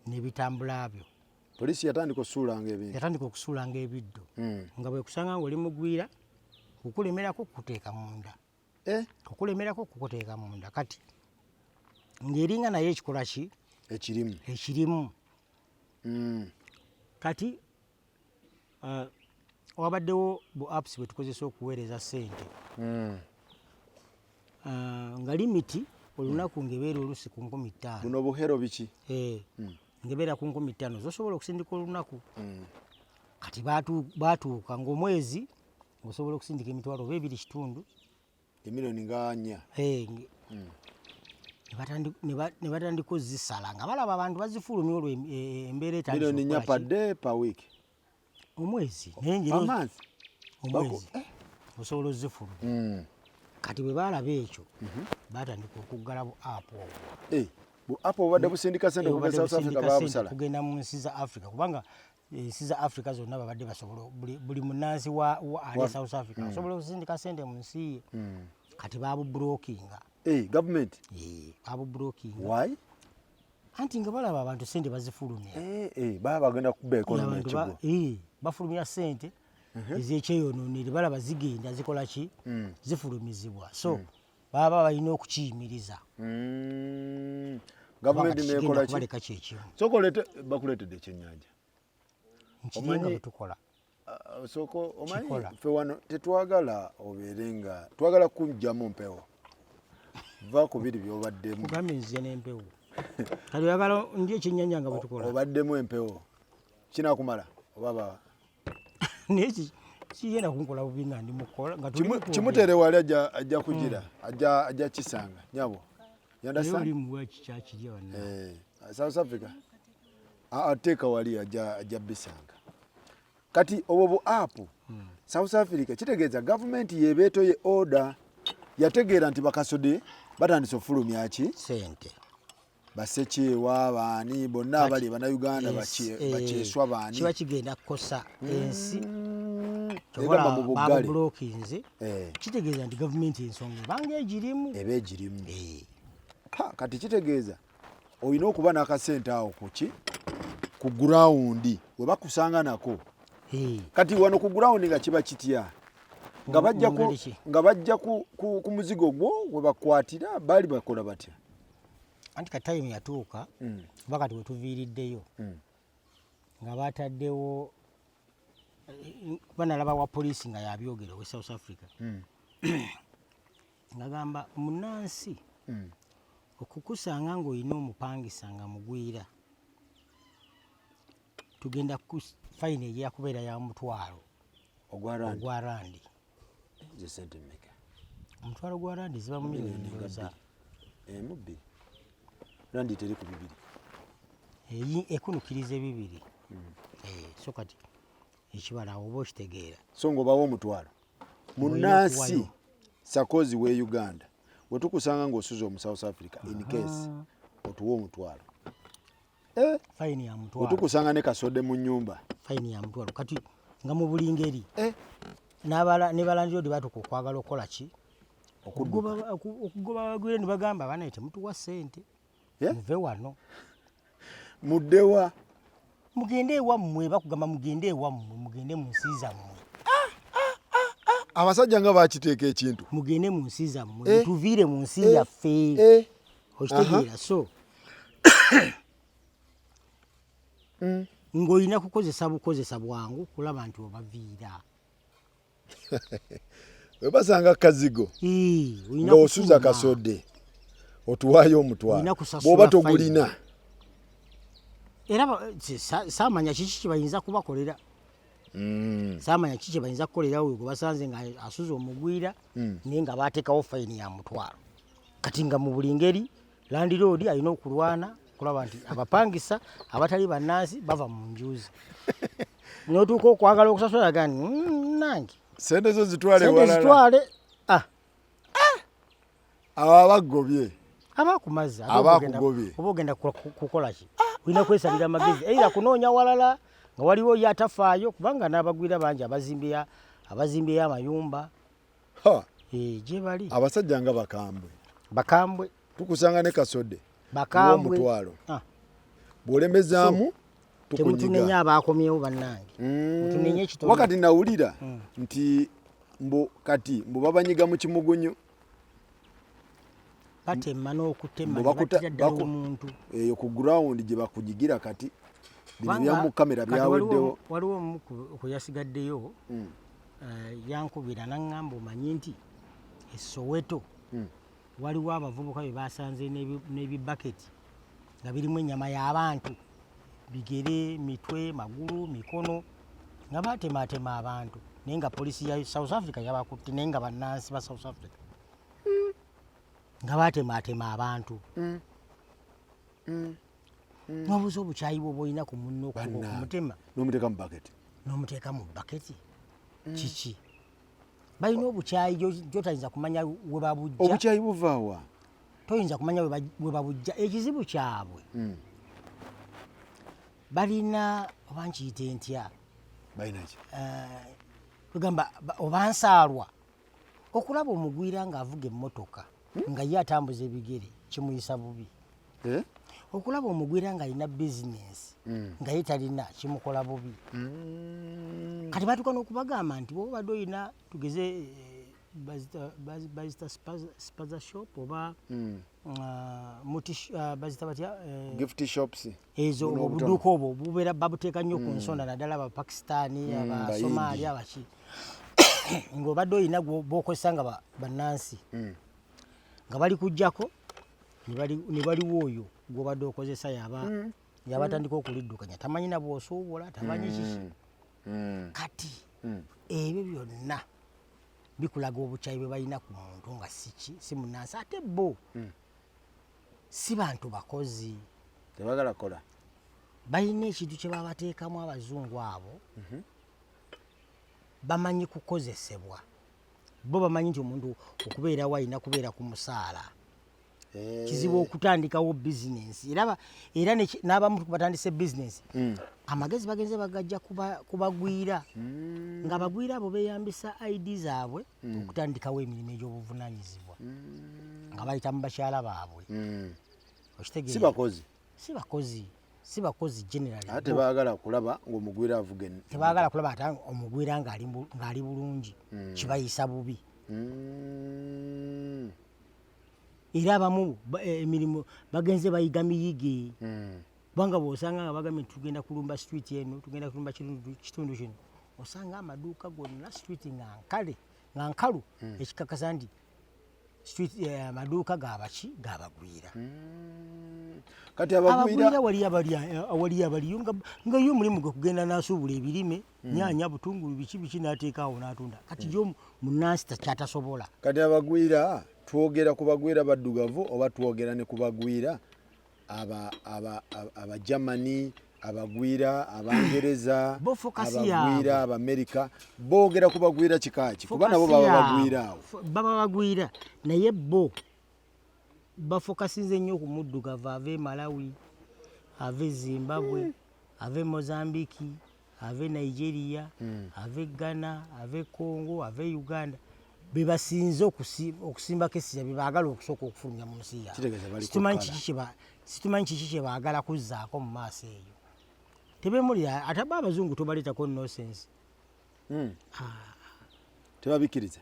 n'ebitambula byo. Poliisi yatandika okusuulanga ebiddo nga bwekusanga ng'oli mugwira kukulemerako kukuteeka munda kati ng'eringa naye ekikola ki ekirimu kati wabaddewo bu apps bwe tukozesa okuweereza ssente nga limiti olunaku ng'ebeera olusi ku 50. Buno buhero biki? Ng'ebeera ku 50 zosobola okusindika olunaku. Kati baatuuka ng'omwezi osobola okusindika emitwalo 2.5 emilioni nga 4. Ne batandika ozisala nga balaba abantu bazifulumya olwo embeera etandise emilioni 4 per day per week. Omwezi osobola ozifulumya. Kati bwe balaba ekyo batandika okuggala bu app obwo. Bu app obadde busindika sente kuva South Africa babusala kugenda mu nsi za Africa kubanga ensi za Africa zonna babadde basobola buli munnansi ali South Africa asobola okusindika sente mu nsi ye. Kati babubulookinga. Government babubulookinga. Why? Anti nga balaba abantu sente bazifulumya. Baba bagenda kuba economy ekigo. Bafulumya sente ez'ekyeyonoonere balaba zigenda zikola ki zifulumizibwa so baba balina okukiyimiriza. Gavumenti nekola ki? Sokolete bakuletedde ekyennyanja. Nkiringa bwe tukola. Soko omanyi ffe wano tetwagala obeerenga twagala kujjamu mpewo. Va ku biri by'obaddemu. Kugambye nzije n'empewo. Kati oyagala ndi ekyennyanja nga bwe tukola. Obaddemu empewo. Kinaakumala oba naye kigenda kunkola bubi nga ndi mukola nga kimutere wali ajja kugira ajja kisanga nyabo oli muwa kikyakirya wana South Africa ateeka wali ajja bisanga kati obwo bu app South Africa kitegeeza gavumenti yebeeto ye order yategeera nti bakasode batandise ofulumya ki sente basekyewa baani bonna abali bannayuganda bakyeswa baani kiba kigenda kukosa ensi egamba mu buggale babulookinze kitegeeza nti gavumenti ensonga ebanga egirimu kati kitegeeza olina okuba n'akasente awo ku gurawundi we bakusanga nako kati wano ku gurawundi nga kiba kitya nga bajja ku muzigo gwo we bakwatira baali bakola batya anti katayimu yatuuka kuba kati we tuviiriddeyo nga bataddewo kuba nalaba wa poliisi nga yabyogera we South Africa ngagamba munnansi okukusanga ng'olina omupangisa nga mugwira tugenda ku fayini ejja kubeera ya mutwalo ogwa randi. Omutwalo gwa randi ziba mu milioni za mubbi randi teri ku bibiri ekunukiriza ebibiri so kati ekibala oba okitegeera so ng'obawo omutwalo munnansi sakozi we Uganda we tukusanga ng'osuza omu South Africa in case otuwa omutwalo fayini ya mutwalo tukusanga ne kasode mu nnyumba fayini ya mutwalo kati nga mu buli ngeri ne balandiyodi batuka okwagala okukola ki okugoba abagwire ne bagamba banaye temutuwa ssente muve wano muddewa mugende ewammwe bakugamba mugende ewammwe mugende mu nsi zammwe abasajja nga bakiteeka ekintu mugende mu nsi zammwe tuviire mu nsi yaffe okitegeera so ng'olina kukozesa bwangu kulaba nti obaviira webasanga kazigo ng'osuza kasodde otuwaayo omutwalo bw'oba togulina era saamanya kiki kibayinza kubakolera saamanya kiki bayinza kukolerawo gwe basanze nga asuza omugwira naye nga baateekawo fayini ya mutwalo kati nga mu buli ngeri landiroodi alina okulwana kulaba nti abapangisa abatali bannansi bava mu njuuzi n'otuuka okwagala okusasula gani nange sente zo zitwale walala abo abagobye abakumazza abakugobye oba ogenda kukola ki olina kwesalira amagezi era kunoonya walala nga waliwo yatafaayo kubanga n'abagwira bangi abazimbyeyo amayumba gye bali abasajja nga bakambwe tukusanga ne kasodde bakambwe omutwalo bw'olemezaamu temutunenya abakomyewo bannange mutunenye ekitono wakati nawulira nti kati mbu babanyiga mu kimugunyu batema n'okutema batira ddala omuntu eyo ku ground gye bakujigira kati bino bya kamera byaweddewo waliwo omu ku yasigaddeyo yankubira n'aŋŋamba omanyi nti Soweto waliwo abavubuka be basanze n'ebibaketi nga birimu ennyama y'abantu bigere mitwe magulu mikono nga batematema abantu naye nga poliisi ya South Africa yabakutte naye nga bannansi ba South Africa nga batematema abantu n'obuuza obukyayi bwe bwolina ku munno okumutema n'omuteeka mu baketi kiki balina obukyayi gyotayinza kumanya we babujja obukyayi buvaawa toyinza kumanya we babujja ekizibu kyabwe balina oba nkiyite ntya balinaki tugamba obansaalwa okulaba omugwira ng'avuga emmotoka nga ye atambuza ebigere kimuyisa bubi okulaba omugwira ng'alina bizinensi nga ye talina kimukola bubi kati batuuka n'okubagamba nti bwoba badde olina tugeze bazita spaza shop oba bazita batya gift shops ezo obuduuka obwo bubeera babuteeka nnyo ku nsonda naddala abapakistaani abasomali abaki ng'obadde olina bw'okozesa nga bannansi nga bali kujjako ne baliwo oyo gw'obadde okozesa yabatandika okuliddukanya tamanyi na bw'osuubula tamanyi kiki kati ebyo byonna bikulaga obukyayi bwe balina ku muntu nga si munnansi ate bo si bantu bakozi tebagala kola balina ekintu kye babateekamu abazungu abo bamanyi kukozesebwa bo bamanyi nti omuntu okubeerawo alina kubeera ku musaala kizibu okutandikawo bizinensi era n'abamu batandise bizinensi amagezi bagenze bagajja kubagwira nga abagwira abo beeyambisa ID zaabwe okutandikawo emirimu egy'obuvunaanyizibwa nga bayita mu bakyala baabwe si bakozi generally ate baagala kulaba ng'omugwira avuga tebaagala kulaba ate omugwira ng'ali bulungi kibayisa bubi era abamu emirimu bagenze bayiga miyige kubanga bw'osanga nga bagambye tugenda kulumba street eno tugenda kulumba kitundu kino osanga amaduuka gonna street nga nkalu ekikakasa nti street amaduuka gabagwira kati abagwira wali abaliyo nga yo mulimu gwe kugenda n'asuubula ebirime nyaanya butungulu biki n'ateekaawo n'atunda kati yo munnansi kyatasobola kati abagwira twogera ku bagwira baddugavu oba twogera ne ku bagwira abajamani abagwira abangereza abagwira abamerika boogera ku bagwira kikaaki kuba nabo baba bagwira naye bo bafokasinze nnyo ku muddugavu ave Malawi ave Zimbabwe ave Mozambiki ave Nigeria ave Ghana ave Congo ave Uganda bebasinze okusimbako essira bebaagala okusooka okufulumya mu nsi yaabwe situmanyi kiki kye baagala kuzzaako mu maaso eyo tebemulira ate ba abazungu tobaleetako nosensi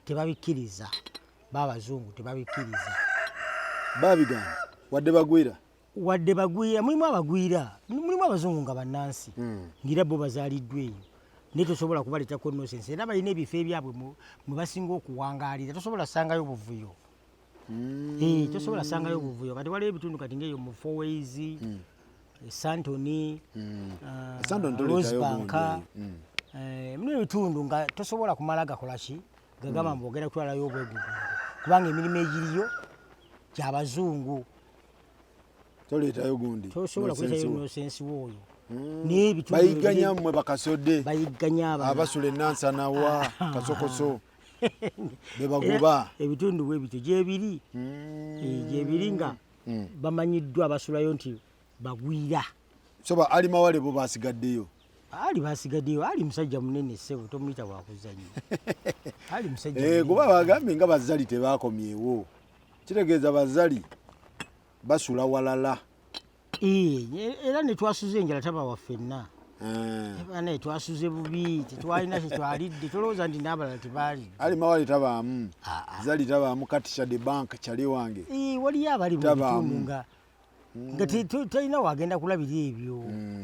tebabikkiriza baabazungu tebabikkiriza babigamba wadde bagwira mulimu abazungu nga bannansi ngira bo bazaaliddwa eyo naye tosobola kubaleetako nosensi era balina ebifo ebyabwe mwe basinga okuwangaalira tosobola sangayo buvuyo tosobola sangayo buvuyo kati waliwo ebitundu kati ngaeyo mu Fourways Santoni Rosebank mino ebitundu nga tosobola kumala gakola ki gagamba mbogera kutwalayo obwegugungo kubanga emirimu egiriyo gy'abazungu toleetayo gundi tosobola kuleetayo nosensi w'oyo bayiganya mmwe bakasodde bayiganya abasula enansanawa kasokoso bebagoba ebitundu bwe bityo gyebiri nga bamanyiddwa abasulayo nti bagwira soba ali mawale bo basigaddeyo ali musajja munene ssebo tomuyita bwakuzannya ali musajja kuba bagambye nga bazali tebakomyewo kitegeeza bazali basula walala era netwasuze enjala taba waffenna bana twasuze bubi tetwalina kyetwalidde tolowooza nti n'abalala tebaalidde ali mawale tabaamu zali tabaamu katisha de bank kyali wange waliyo abali mu bitundu nga talina wagenda kulabira ebyo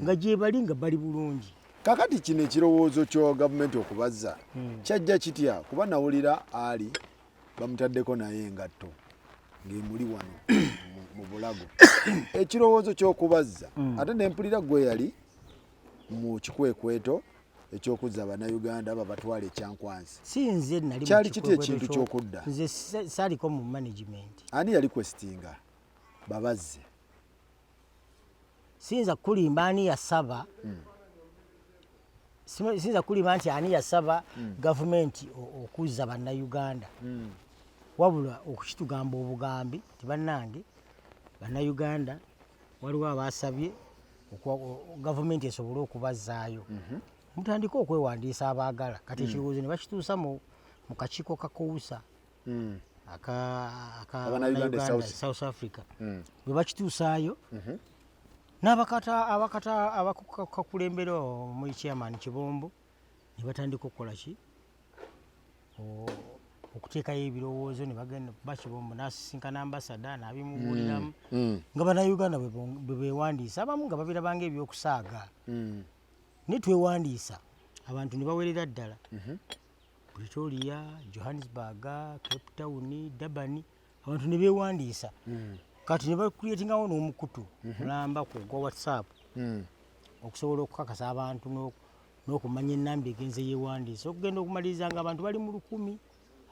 nga gyebali nga bali bulungi kakati kino ekirowoozo kyo gavumenti okubazza kyajja kitya kuba nawulira ali bamutaddeko naye engatto ng'emuli wano mu bulago ekirowoozo ky'okubazza ate nempulira gwe yali mu kikwekweto ekyokuzza bannayuganda babatwala ekyankwansi sinze nali kyali kitya ekintu ky'okudda nze saaliko mu management ani yali kwesitinga babazze siyinza kulimba ani yasaba siyinza kulimba nti ani yasaba gavumenti okuzza bannayuganda wabula okukitugamba obugambi ti bannange bannayuganda waliwo abasabye gavumenti esobole okubazzaayo mutandika okwewandiisa abaagala kati ekirowoozo ne bakituusa mu kakiiko kakousa aka South Africa bwe bakituusaayo n'abakakulembera mu chairman Kibombo ne batandika okukola ki okuteekayo ebirowoozo ne bagenda bakibombo n'asisinkana ambasada n'abimubuuliramu nga bannayuganda bwe beewandiisa abamu nga babirabanga ebyokusaaga naye twewandiisa abantu ne bawerera ddala Pretoria, Johannesburg, Cape Town, Durban abantu ne beewandiisa kati ne bakuleetingawo n'omukutu mulamba ku gwa WhatsApp okusobola okukakasa abantu n'okumanya ennamba egenze yeewandiisa okugenda okumaliriza nga abantu bali mu 100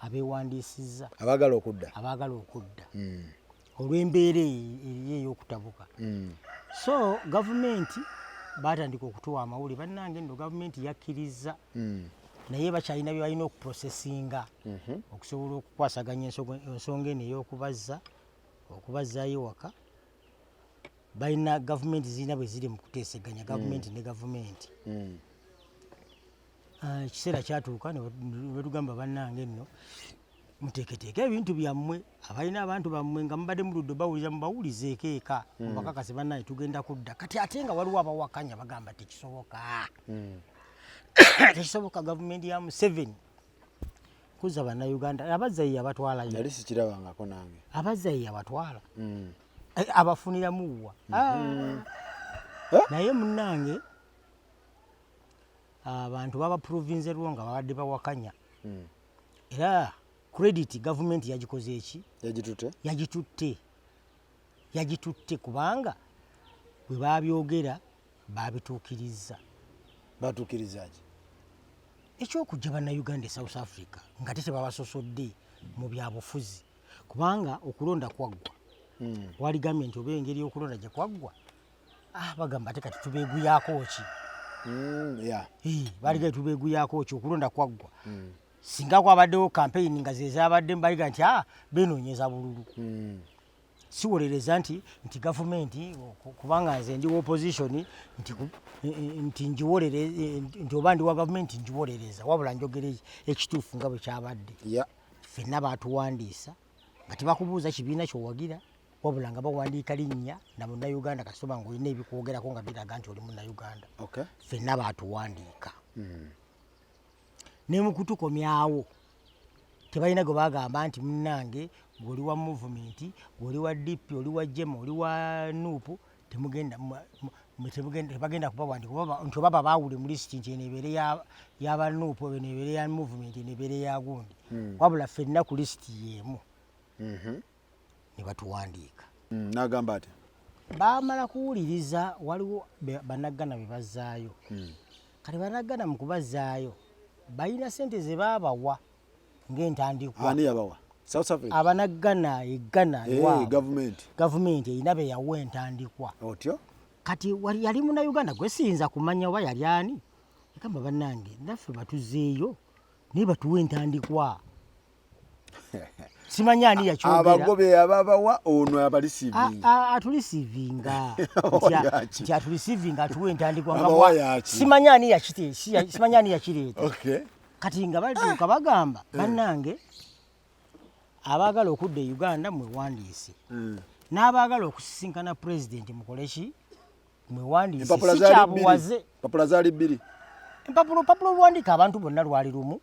abeewandiisizza abaagala okudda olw'embeera ey'okutabuka so gavumenti batandika okutuwa amawulire bannange nno gavumenti yakkiriza naye bakyalina bye balina okuprosesinga okusobola okukwasaganya ensonga eno ey'okubazzaayo waka balina gavumenti zirina bwe ziri mu kuteeseganya gavumenti ne gavumenti ekiseera kyatuuka ne batugamba bannange nno muteeketeeke ebintu byammwe abalina abantu bammwe nga mubadde muludde bawulira mubawulizeeko eka mubakakase bannange tugenda kudda kati ate nga waliwo abawakanya bagamba tekisoboka tekisoboka gavumenti ya Museveni kuzza bannayuganda abazza ye abatwalayo yali sikirabangako nange abazza ye abatwala abafuniramuwa naye munnange abantu baba province Rwanga babadde bawakanya era credit gavumenti yagikoze eki yagitutte kubanga bwe babyogera babituukiriza batuukirizaaki ekyokujja bannayuganda e South Africa nga tetebabasosodde mu byabufuzi kubanga okulonda kwaggwa waligambye nti oba engeri y'okulonda gye kwaggwa bagamba ate kati tubeeguyako ki baligambye tubeeguyako ki okulonda kwaggwa singa kwabaddewo campaign nga zezabadde mbaliga nti benoonyeza bululu siwolereza nti gavumenti kubanga nze ndi opposition nti nti oba ndi wa gavumenti njiwolereza wabula njogere ekituufu nga bwe kyabadde ffenna baatuwandiisa nga tebakubuuza kibiina kyowagira wabula nga bawandiika linnya na munnayuganda kasoma ng'olina ebikwogerako nga biraga nti oli munnayuganda ffenna baatuwandiika ne mu kutukomyawo tebalina gwe bagamba nti munnange ng'oli wa movement ng'oli wa DP oli wa Jema oli wa NUP tebagenda kubawandika nti oba babaawule mu lisiti nti eno ebeere y'aba NUP eno ebeere ya movement eno ebeere ya gundi wabula ffenna ku lisiti y'emu ne batuwandiika n'agamba ati baamala kuwuliriza waliwo bannagana be bazzaayo kale banagana mu kubazaayo balina sente ze baabawa ng'entandikwa. Ani yabawa? South Africa. Abanagana eggana Government erina be yawa entandikwa. Otyo? Kati yali Munnayuganda gwe siyinza kumanya oba yali ani. Ekamba bannange naffe batuzeeyo naye batuwa entandikwa. Simanya ani yakyogera. Abagobe ababawa ono abalisivinga. Atulisivinga. Nti atulisivinga atuwa entandikwa nga simanya ani yakiteesa. Simanya ani yakireeta. Okay. Kati nga batuuka bagamba bannange abaagala okudda e Uganda mwewandiise. N'abaagala okusisinkana pulezidenti mukole ki? Mwewandiise. Sikyabuwaze. Empapula zaali bbiri. Empapula oluwandiika abantu bonna lwali lumu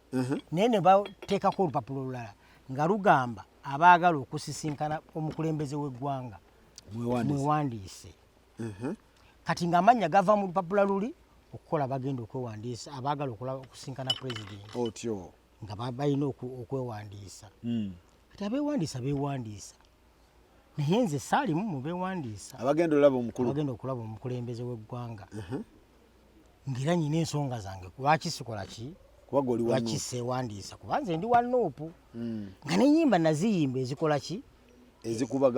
naye ne bateekako olupapula olulala nga lugamba abaagala okusisinkana omukulembeze w'eggwanga mwewandiise. Kati ng'amannya gava mu lupapula luli okukola bagenda okwewandiisa abaagala okusinkana pulezidenti. Otyo. Nga balina okwewandiisa. Kati abeewandiisa beewandiisa naye nze saalimu mu beewandiisa abagenda okulaba omukulembeze w'eggwanga. Ngira nyina ensonga zange lwaki sikola ki? Lwaki seewandiisa kuba nze ndi wa Nuupu nga n'ennyimba naziyimba ezikola ki? Ezikuba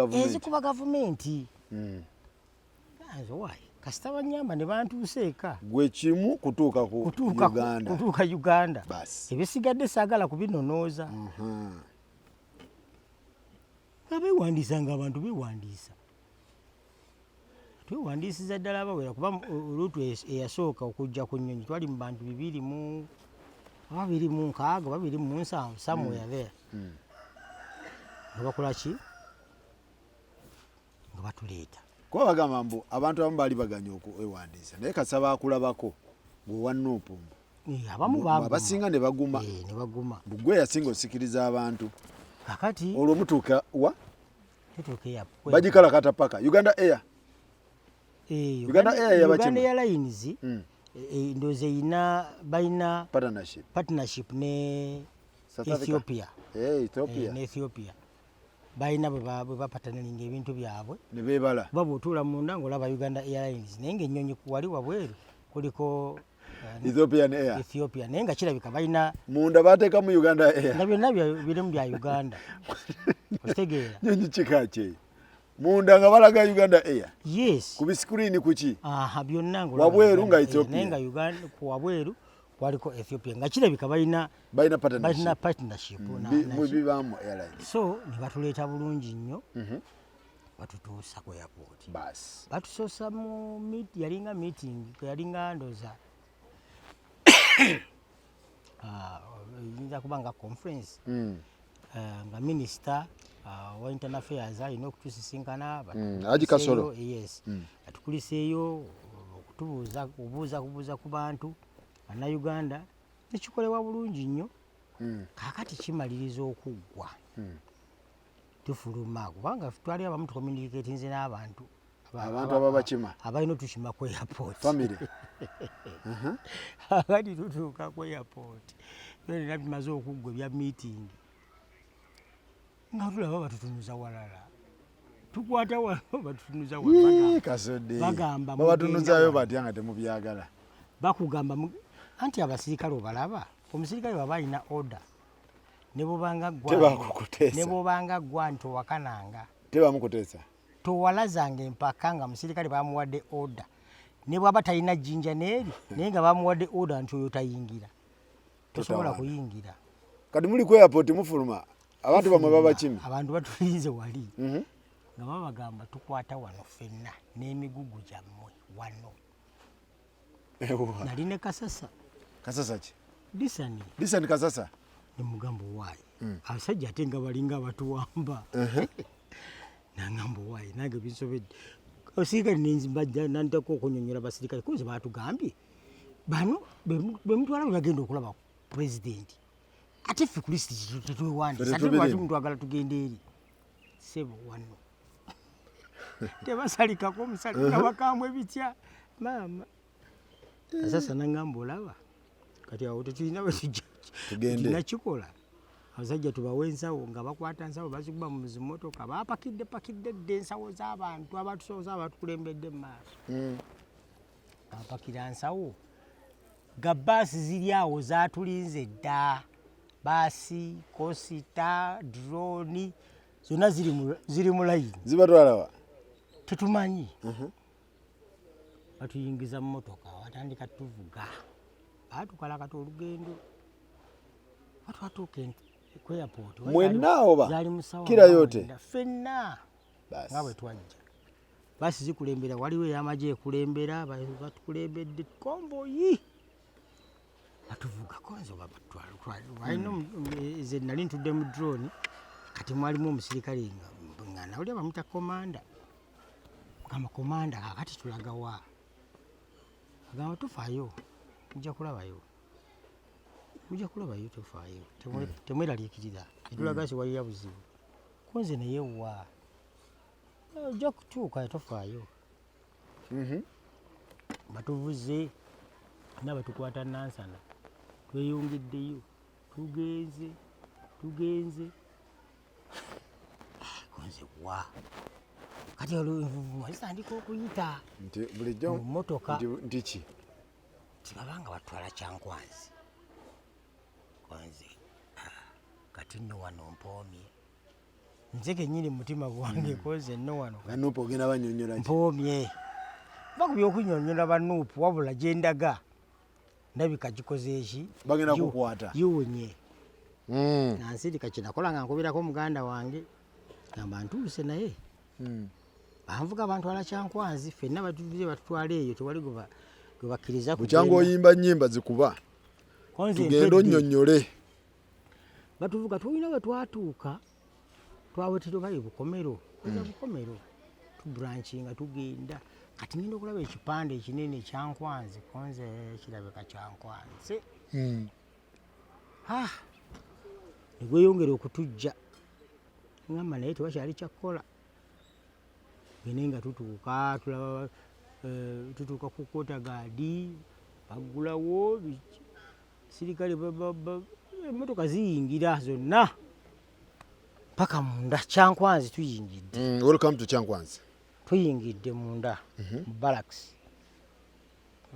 gavumenti. Nze waayi kasita bannyamba ne bantuusa eka. Gwe kimu kutuuka Uganda. Ebisigadde saagala kubinonooza. Nga beewandiisa nga abantu beewandiisa. Twewandiisiza ddala abawera kuba oluutu eyasooka okujja ku nnyonyi twali mu bantu 226 227 somewhere there. Nga bakola ki? Nga batuleeta. Kuba bagamba mbu abantu abamu baali baganya okwewandiisa naye kasaba akulabako gwe Nuupu. Abamu baguma. Abasinga ne baguma. Ne baguma. Gwe yasinga osikiriza abantu. Kakati olwo mutuuka wa? Tutuuka ya. Bagikalakata paka Uganda Air. Uganda Airlines ndoze balina partnership ne Ethiopia. Ne Ethiopia. Balina bwe bapatanalinga ebintu byabwe. Ne beebala. Baba otuula munda ng'olaba Uganda Airlines naye ng'ennyonyi wali wabweru kuliko Ethiopia naye nga kirabika balina munda bateekamu Uganda Air. Nga byonna birimu bya Uganda. Okitegeera. Nyonyi kika kye. Munda nga balaga Uganda Air. Yes. Ku bisikuriini kuki? Byonna ng'olaba. Wabweru nga Ethiopia. Naye nga Uganda ku wabweru waliko Ethiopia nga kirabika balina partnership. Bibaamu airlines. So ne batuleeta bulungi nnyo. Batutuusa ku airport. Batusoosa mu yalinga meeting yalinga ndoza. Yinza kuba nga conference. Nga minister wa internal affairs alina okutusisinkana. Haji Kasolo. Yes. Atukuliseeyo okubuuza ku bantu Bannayuganda nekikolebwa bulungi nnyo. Kaakati kimaliriza okuggwa. Tufuluma kubanga twali abamu tucommunicatinze n'abantu ababakima abalina otukima ku airport. Family. Kakati tutuuka ku airport byonna bimaze okuggwa ebya meeting nga tulaba batutunuza walala. Tukwata wano batutunuza walala. Kasodde. Bagamba babatunuzayo batya nga temubyagala. Bakugamba anti abasirikale obalaba omusirikale baba alina order ne bobanga gwa nti owakananga tebamukuteesa towalazanga empaka nga musirikale bamuwadde order ne bwaba talina jjinja n'eri naye nga bamuwadde order nti oyo tayingira tosobola kuyingira. Kati muli ku airport mufuluma abantu bamwe babakimi abantu batulize wali nga babagamba tukwata wano ffenna n'emigugu gyammwe wano. Nali ne Kasasa. Kasasa ki? Disani Kasasa. Ne mugambo waayi. Abasajja ate nga balinga abatuwamba. Nangamba waayi nange binsobedde. Abasirikale nenzibajja nantako okunyonyola abasirikale kuze baatugambye bano bemutwala bwe bagenda okulaba pulezidenti. Ate ffe ku lisiti tetwewandiisa ate lwaki mutwagala tugende eri sebo wano. Tebasalikako omusalika bakambwe bitya maama. Sasa nangamba olaba kati awo tetulina bwe tugende nakikola. Abasajja tubawe ensawo nga bakwata nsawo bazikuba mu zimotoka bapakidde dde ensawo z'abantu abatusoza abatukulembedde mu maaso. Bapakira nsawo ga baasi ziri awo zaatulinze dda, baasi kosita droni zonna ziri mu layini zibatwala wa tetumanyi. Batuyingiza mu motoka watandika tuvuga batukala kati olugendo batwatuuka ku airport mwenna oba zali musawa kila yote ffenna nga bwe twajja basi zikulembera waliwo ey'amagye ekulembera batukulembedde konvoyi batuvuga konzo balina ze nali ntudde mu drone kati mwalimu omusirikale nga nawulira bamuta komanda gamba komanda kakati tulaga wa agamba tufaayo mujja kulabayo tufaayo temweraliikirira etulaga siwalira buzibu kunze naye wa ojja kutuuka tofaayo. Batuvuze na batukwata nansana tweyongeddeyo tugenze kunze wa kati wazitandika okuyita nti bulijjo mu motoka nti ki tibabanga batwala Kyankwanzi kwanze kati nno wano mpoomye nze kennyini mu mutima gwange koze nno wano banuupu ogenda banyonyola ki mpoomye va ku by'okunyonyola banuupu wabula gye ndaga ndabika gikoze eki bagenda kukwata yiwonye nansirika kyenakola nga nkubirako muganda wange gamba ntuuse naye banvuga bantwala Kyankwanzi ffenna batuvize batutwala eyo tewali gwe bakkiriza bukyanga oyimba nnyimba zikuba tugenda onnyonnyole batuvuga tulina bwe twatuuka twawetero baye Bukomero Bukomero tubranchi tugenda kati ngenda okulaba ekipande ekinene Kyankwanzi konze kirabika Kyankwanzi negweyongera okutujja ngamba naye tewakyali kyakkola gene nga tutuuka tulaba tutuuka ku kotagaadi baggulawo sirikale emmotoka ziyingira zonna paka munda Kyankwanzi tuyingidde. Welcome to Kyankwanzi. Tuyingidde munda mu barracks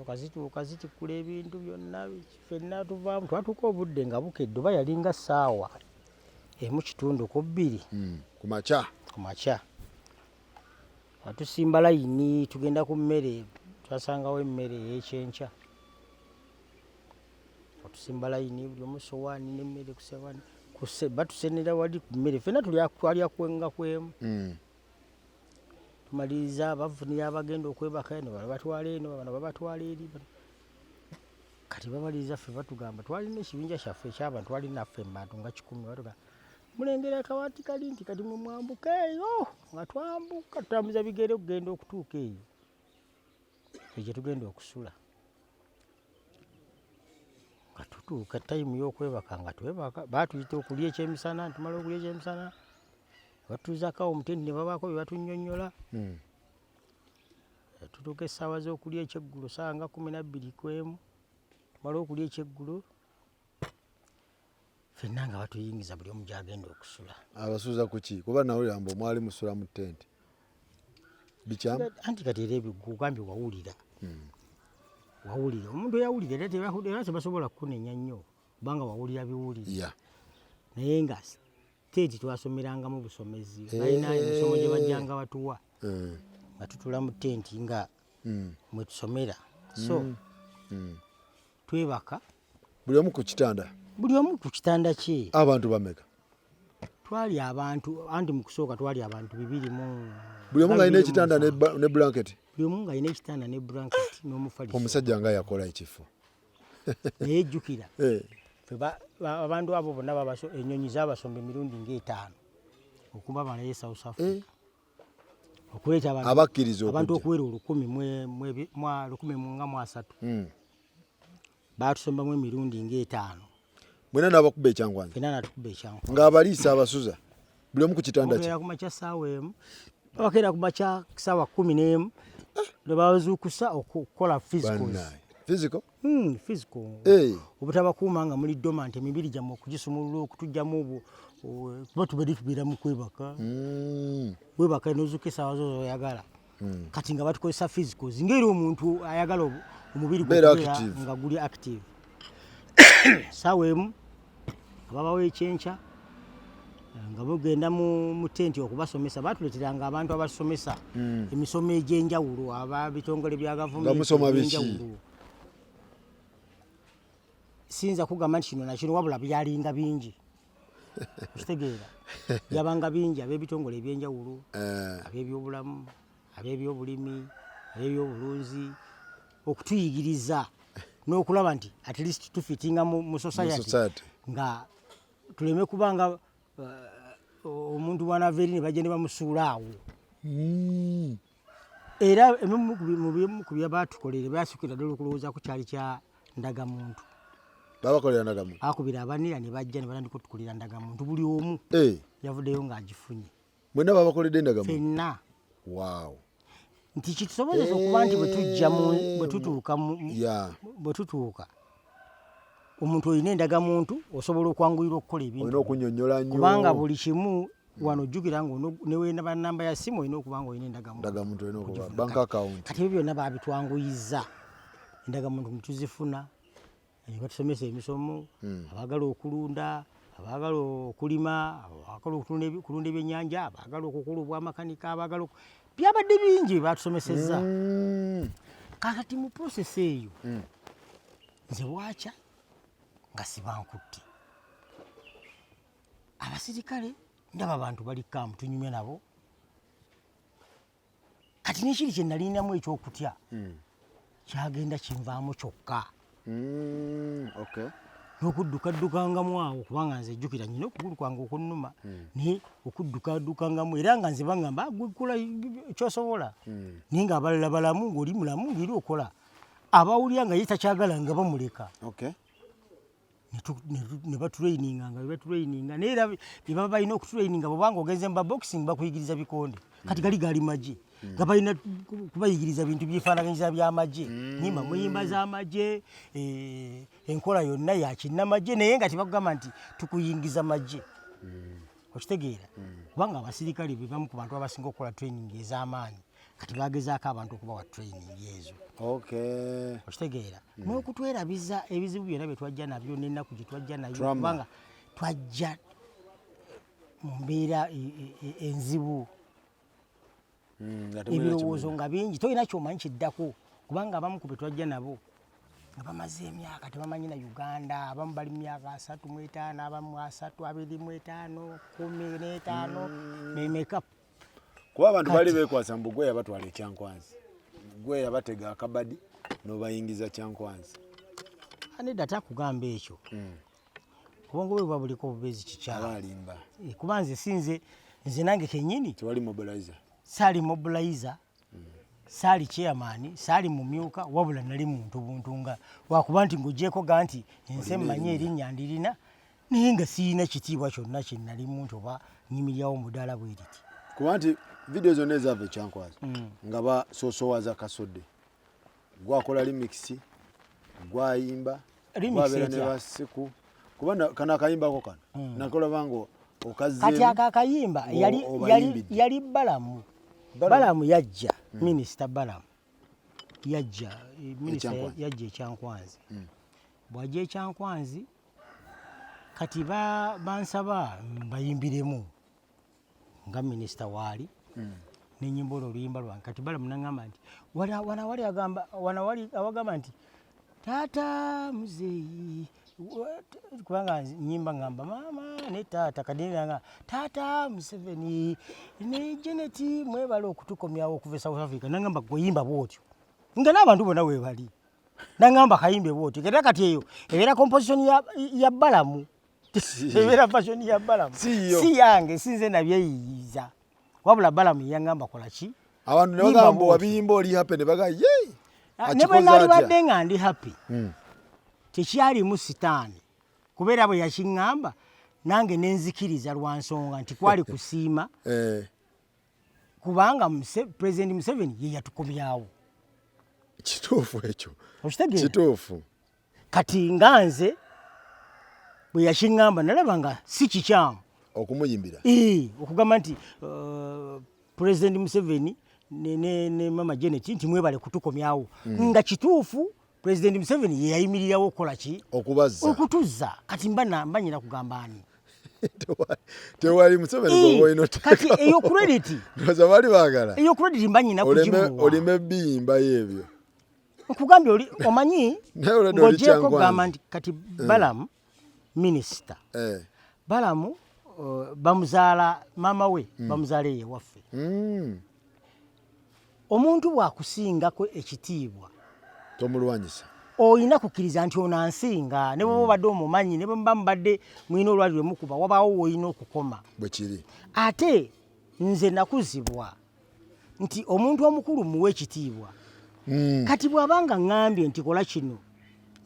okazituuka zitikula ebintu byonna ffenna tuvaamu twatuuka obudde nga bukedde oba yalinga ssaawa emu kitundu ku bbiri ku makya watusimba layini tugenda ku mmere twasangawo emmere ey'ekyenkya watusimba layini buli omu sowaani n'emmere ku sowaani batusenera wali ku mmere ffenna twalya kwenga kwemu tumaliriza bafunira abagenda okwebaka eno bano batwala eno bano babatwala eri kati bamaliriza ffe batugamba twalina ekibinja kyaffe ekyabantu twali naffe mbantu nga 10 batugamba mulengera akawaati kali nti kati mwe mwambuka eyo nga twambuka tutambuza bigere okugenda okutuuka eyo ekyo tugenda okusula nga tutuuka tayimu y'okwebaka nga twebaka batuyita okulya ekyemisana tumala okulya ekyemisana batuuzakawo omutenti ne babaako bye batunnyonnyola tutuuka essaawa z'okulya ekyeggulo ssaawa nga 12 kwemu tumala okulya ekyeggulo ffenna nga batuyingiza buli omu gy'agenda okusula. Abasuuza ku ki kuba nawulira mbu mwali musula mu ttenti bikyamu anti kati era ebigugambye wawulira omuntu eyawulira era tebasobola kukunenya nnyo kubanga wawulira biwulira naye nga tenti twasomerangamu busomezi balina emisomo gye bajjanga batuwa nga tutula mu tenti nga mwe tusomera so twebaka buli omu ku kitanda kye. Abantu bameka? Twali abantu anti mu kusooka twali abantu 2 mu buli omu ng'alina ekitanda ne blanket. Buli omu ng'alina ekitanda ne blanket n'omufaliso. Omusajja nga yakola ekifo naye jjukira abantu abo bonna ennyonyi zaabasomba emirundi nga 5 okuba balaye South Africa okuleeta abantu okuwera 1,000 baatusombamu emirundi nga 5. Mwena n'abakuba Ekyankwanzi? Ffenna n'atukuba Ekyankwanzi. Ng'abaliisa abasuza buli omu ku kitanda kye? Bakeera ku makya ssaawa emu bakeera ku makya ssaawa 11 ne bazuukusa okukola physicals. Physical? Physical. Obutabakuuma nga muli dormant emibiri gyammwe okugisumulula okutujjamu kuba tubadde tubeera mu kwebaka. Webaka n'ozuuka essaawa zo z'oyagala. Kati nga batukozesa physicals ng'era omuntu ayagala omubiri nga guli active sawa emu ababawo ekyenkya nga mugenda mu tenti okubasomesa batuleteranga abantu abasomesa emisomo egy'enjawulo ababitongole bya gavumenti egy'enjawulo sinza kugamba nti kino nakino wabula byalinga bingi okitegeera byabanga bingi ab'ebitongole ebyenjawulo ab'ebyobulamu ab'ebyobulimi ab'ebyobulunzi okutuyigiriza n'okulaba nti at least tufitinga mu society nga tuleme kubanga omuntu wanava eri ne bajja ne bamusuula awo era mu ku bya batukolere basukira ddala okulowooza ku kyali kya ndagamuntu babakolera ndagamuntu akubira abanira ne bajja ne batandika okutukolera ndagamuntu buli omu yavuddeyo ng'agifunye mwenna babakoledde ndagamuntu fenna wow nti kitusobozesa okuba nti bwe tutuuka omuntu olina endagamuntu osobola okwanguyira okukola ebintu olina okunnyonnyola nnyo kubanga buli kimu wano ojjukira nga newena bannamba ya simu olina okuba nga olina endagamuntu olina okuba bank account kati ebyo byonna babitwanguyiza endagamuntu netuzifuna batusomesa emisomo abaagala okulunda abaagala okulima abaagala okulunda ebyennyanja abaagala okukola obwamakanika abaagala byabadde bingi batusomesezza kakati mu process eyo nze bwakya nga sibankutte abasirikale ndaba abantu bali kaamu tunyumye nabo kati nekiri kye nalinamu ekyokutya kyagenda kinvaamu kyokka n'okuddukaddukangamo awo kubanga nze ejjukira nyina okugulu kwange okunnuma naye okuddukaddukangamu era nga nze bagamba gwekola kyosobola naye ng'abalala balamu ng'oli mulamu ng'eri okola abawulira nga ye takyagala nga bamuleka ne baturaininga naye era bye baba balina okuturaininga bwobanga ogenze mu baboxing bakuyigiriza bikonde kati gali magye nga balina kubayigiriza bintu byefaanaganyiza by'amagye nyimba muyimba z'amagye enkola yonna yakinnamagye naye nga tebakugamba nti tukuyingiza magye okitegeera kubanga abasirikale be bamu ku bantu abasinga okukola training ez'amaanyi kati bagezaako abantu okubawa training ezo okitegeera n'okutwerabiza ebizibu byonna bye twajja nabyo n'ennaku gye twajja nayo kubanga twajja mu mbeera enzibu ebirowoozo nga bingi tolina kyomanyi kiddako kubanga abamu ku be twajja nabo nga bamaze emyaka tebamanyi na Uganda abamu bali mu myaka 35 abamu 25 15 memeka kuba abantu bali beekwasa mbu gwe yabatwala ekyankwanzi gwe yabatega akabadi n'obayingiza kyankwanzi anedda takugamba ekyo obwongo bwe buba buliko obubezi kikyala alimba kuba nze nange kennyini tewali mobilizer saali mobilizer saali chairman saali mumyuka wabula nali muntu buntu nga wakuba nti ng'oggyeko ga nti ensi emmanyi erinnya ndirina naye nga siyina kitiibwa kyonna kye nali muntu oba nyimiryawo mudaala bwe riti kuba nti vidiyo zonna ezaava ekyankwazi nga basoosowaza kasodde gwakola remix gwayimba gwabeera ne basiku kuba kano akayimbako kano nakolabanga okazzemu kati akakayimba yali balamu yajja minisita balamu yajja ekyankwanzi bw'ajja ekyankwanzi kati bansaba bayimbiremu nga minisita waali n'ennyimba oluyimba lwange kati balamu naŋŋamba nti wanawali awagamba nti taata muzeeyi kubanga nyimba ngamba mama ne taata kadinanga taata Museveni ne Janet mwebale okutukomyawo okuva South Africa nangamba kuyimba bwotyo nga n'abantu bonna webali nangamba kayimbe bwotyo era kati eyo ebeera composition ya balamu ebeera fashion ya balamu si yange sinze nabyeyiyiza wabula balamu yangamba kola ki abantu ne bagamba wabiyimba oli happy ne baga ye ne bwe nali badde nga ndi happy tekyalimu sitaani kubeera bwe yakiŋŋamba nange nenzikiriza lwa nsonga nti kwali kusiima kubanga President Museveni ye yatukomyawo kituufu ekyo okitegeera kituufu kati nga nze bwe yakiŋŋamba nalaba nga si kikyamu okumuyimbira okugamba nti President Museveni ne mama Janet nti mwebale kutukomyawo nga kituufu President Museveni ye yayimirirawo okukola ki okubazza okutuzza kati mbanyina kugamba ani tewali Museveni gwoyinota kati eyo credit ndoza bali bagala eyo credit mbanyina kujimuwa olime biyimba yebyo nkugambye oli omanyi ng'ogyeko kugamba nti kati Balamu minisita Balamu bamuzaala maama we bamuzaala ye waffe omuntu bw'akusingako ekitiibwa tomulwanyisa oyina kukkiriza nti ono ansinga ne bwe mubadde omumanyi ne bwe muba mubadde mwina olwaliro mukuba wabaawo woolina okukoma bwe kiri ate nze nakuzibwa nti omuntu omukulu muwe ekitiibwa kati bw'abanga ŋŋambye nti kola kino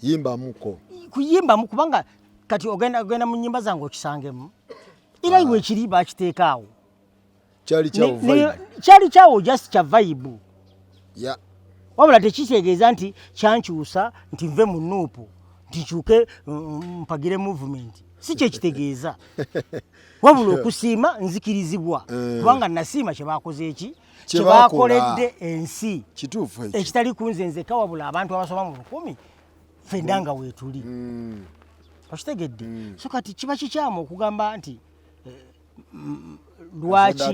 yimbamuko kuyimbamu kubanga kati ogenda mu nnyimba zange okisangemu era iwe ekiri bakiteeka awo kyali kyawo just kya vibe wabula tekitegeeza nti kyankyusa nti nve mu nuupu nti nkyuke mpagire movement si kyekitegeeza wabula okusiima nzikirizibwa kubanga nasiima kyebakoze eki kyebakoledde ensi kituufu ekitali kunze nzeka wabula abantu abasoma mu 1000 ffenna nga weetuli okitegedde so kati kiba kikyamu okugamba nti lwaki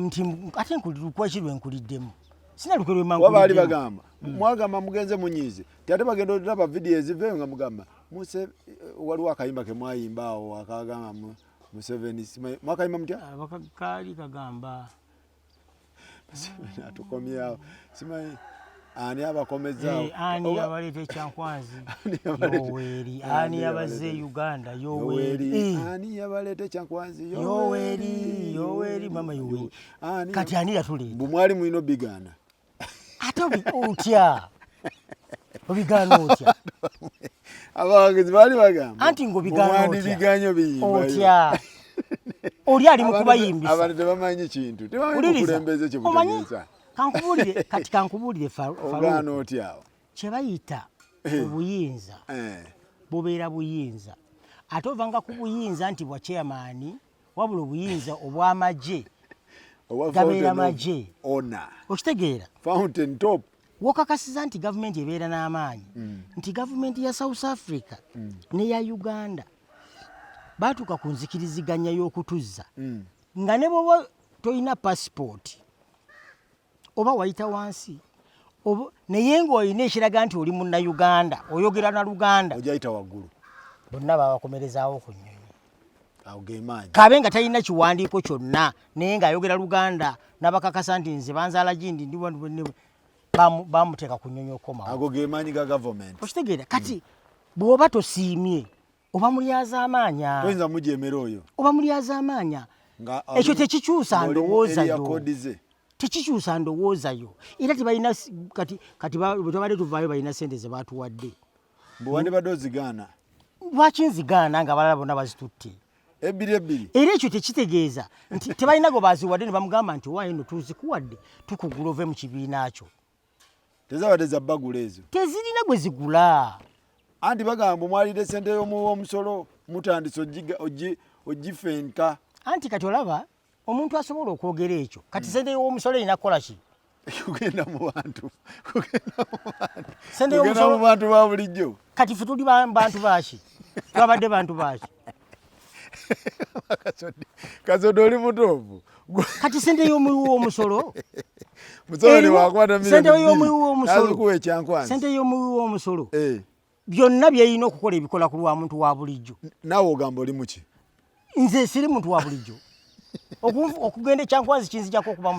nti ate lwaki lwenkuliddemu sina lukwe lwemangu wabaali bagamba mwagamba mugenze munyiize ate bagenda olaba vidiyo eziveeyo nga mugamba waliwo akayimba ke mwayimba awo akagamba Museveni mwakayimba mutya kaali kagamba atukomyawo simanyi ani abakomezaawo ani yabaleeta ekyankwanzi Yoweri ani yabaze Uganda Yoweri ani yabaleeta ekyankwanzi Yoweri mama Yoweri kati ani yatuleeta bumwali mwino bigana ate otya obigaana otya abawagezi baali bagamba anti ng'obigaana biganyo biyimba otya oli ali mu kubayimbisa abantu tebamanyi kintu tebamanyi kukulembeze kyebutegeeza kankubuulire ogaana otya awo kye bayita obuyinza bubeera buyinza ate ovanga ku buyinza nti bwa chairman wabula obuyinza obw'amagye gabeera magye okitegeera fountain top wokakasiza nti gavumenti ebeera n'amaanyi nti gavumenti ya South Africa neya Uganda baatuuka ku nzikiriziganya y'okutuzza nga ne bwoba tolina passport oba wayita wansi naye ng'olina ekiraga nti oli munnauganda oyogera na Luganda ojayita waggulu bonna babakomerezaawo ku nnyonyi awo gemaanyi kabe nga talina kiwandiiko kyonna naye ng'ayogera Luganda n'abakakasa nti nze banzaala gindi bamuteeka ku nnyonyi okomawo ago gemaanyi ga gavumenti okitegeera kati bw'oba tosiimye oba mulyaza amaanya toyinza mujeemera oyo oba mulyaza amaanya ekyo tekikyusa ndowoozayo tekikyusa ndowoozayo era tebalina kati bwetubadde tuvaayo balina sente ze baatuwadde bwewandibadde ozigaana lwaki nzigaana nga balala bonna bazitutte ebbiri era ekyo tekitegeeza nti tebalina gwe baziwadde ne bamugamba nti waayo no tuzikuwadde tukugula ove mu kibiina kyo tezabadde za bbagula ezo tezirina gwe zigula anti bagamba mwalire sente y'omusolo mutandise ogifenka anti kati olaba omuntu asobola okwogera ekyo kati sente y'omusolo erina kukola ki kugenda mu bantu sente y'omusolo mu bantu ba bulijjo kati ffe tuli bantu baaki twabadde bantu baaki kasode oli mutuufu kati sente y'omuwi w'omusolo sente y'omuwi w'omusolo byonna byeyina okukola ebikola ku lwa muntu wa bulijjo naawe ogamba oli muki nze siri muntu wa bulijjo okugenda ekyankwanzi kinzijako okuba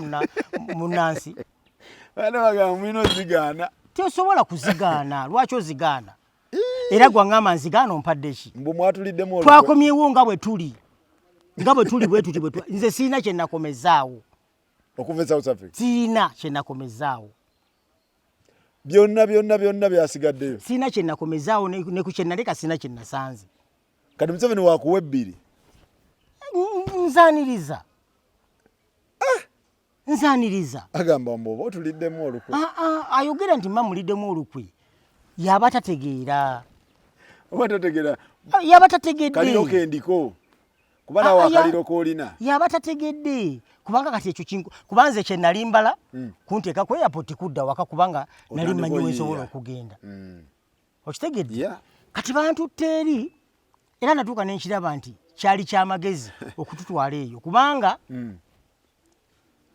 munnansi bana bagamba mwina ozigaana tosobola kuzigaana lwaki ozigaana era gwaŋŋamba nzigaana ompadde ki mbu mwatuliddemu twakomyewo nga bwe tuli bwe tuti nze sirina kye nakomezaawo okuva e South Africa sirina kye nakomezaawo byonna byasigaddeyo sirina kye nakomezaawo ne ku kye naleka sirina kye nasanze kati Museveni wakuwa ebbiri nzaniriza agamba mboba otuliddemu olukwe ayogera nti mma muliddemu olukwe yaba tategeera oba tategeera yaba tategedde kalino kendiko kubana wakaliro kolina yaba tategedde kubanga kati ekyo kubanze kye nalimbala kunteeka ku airport kudda waka kubanga nali manyi wensobola okugenda okitegedde kati bantu teeri era natuuka nenkiraba nti kyali kyamagezi okututwala eyo kubanga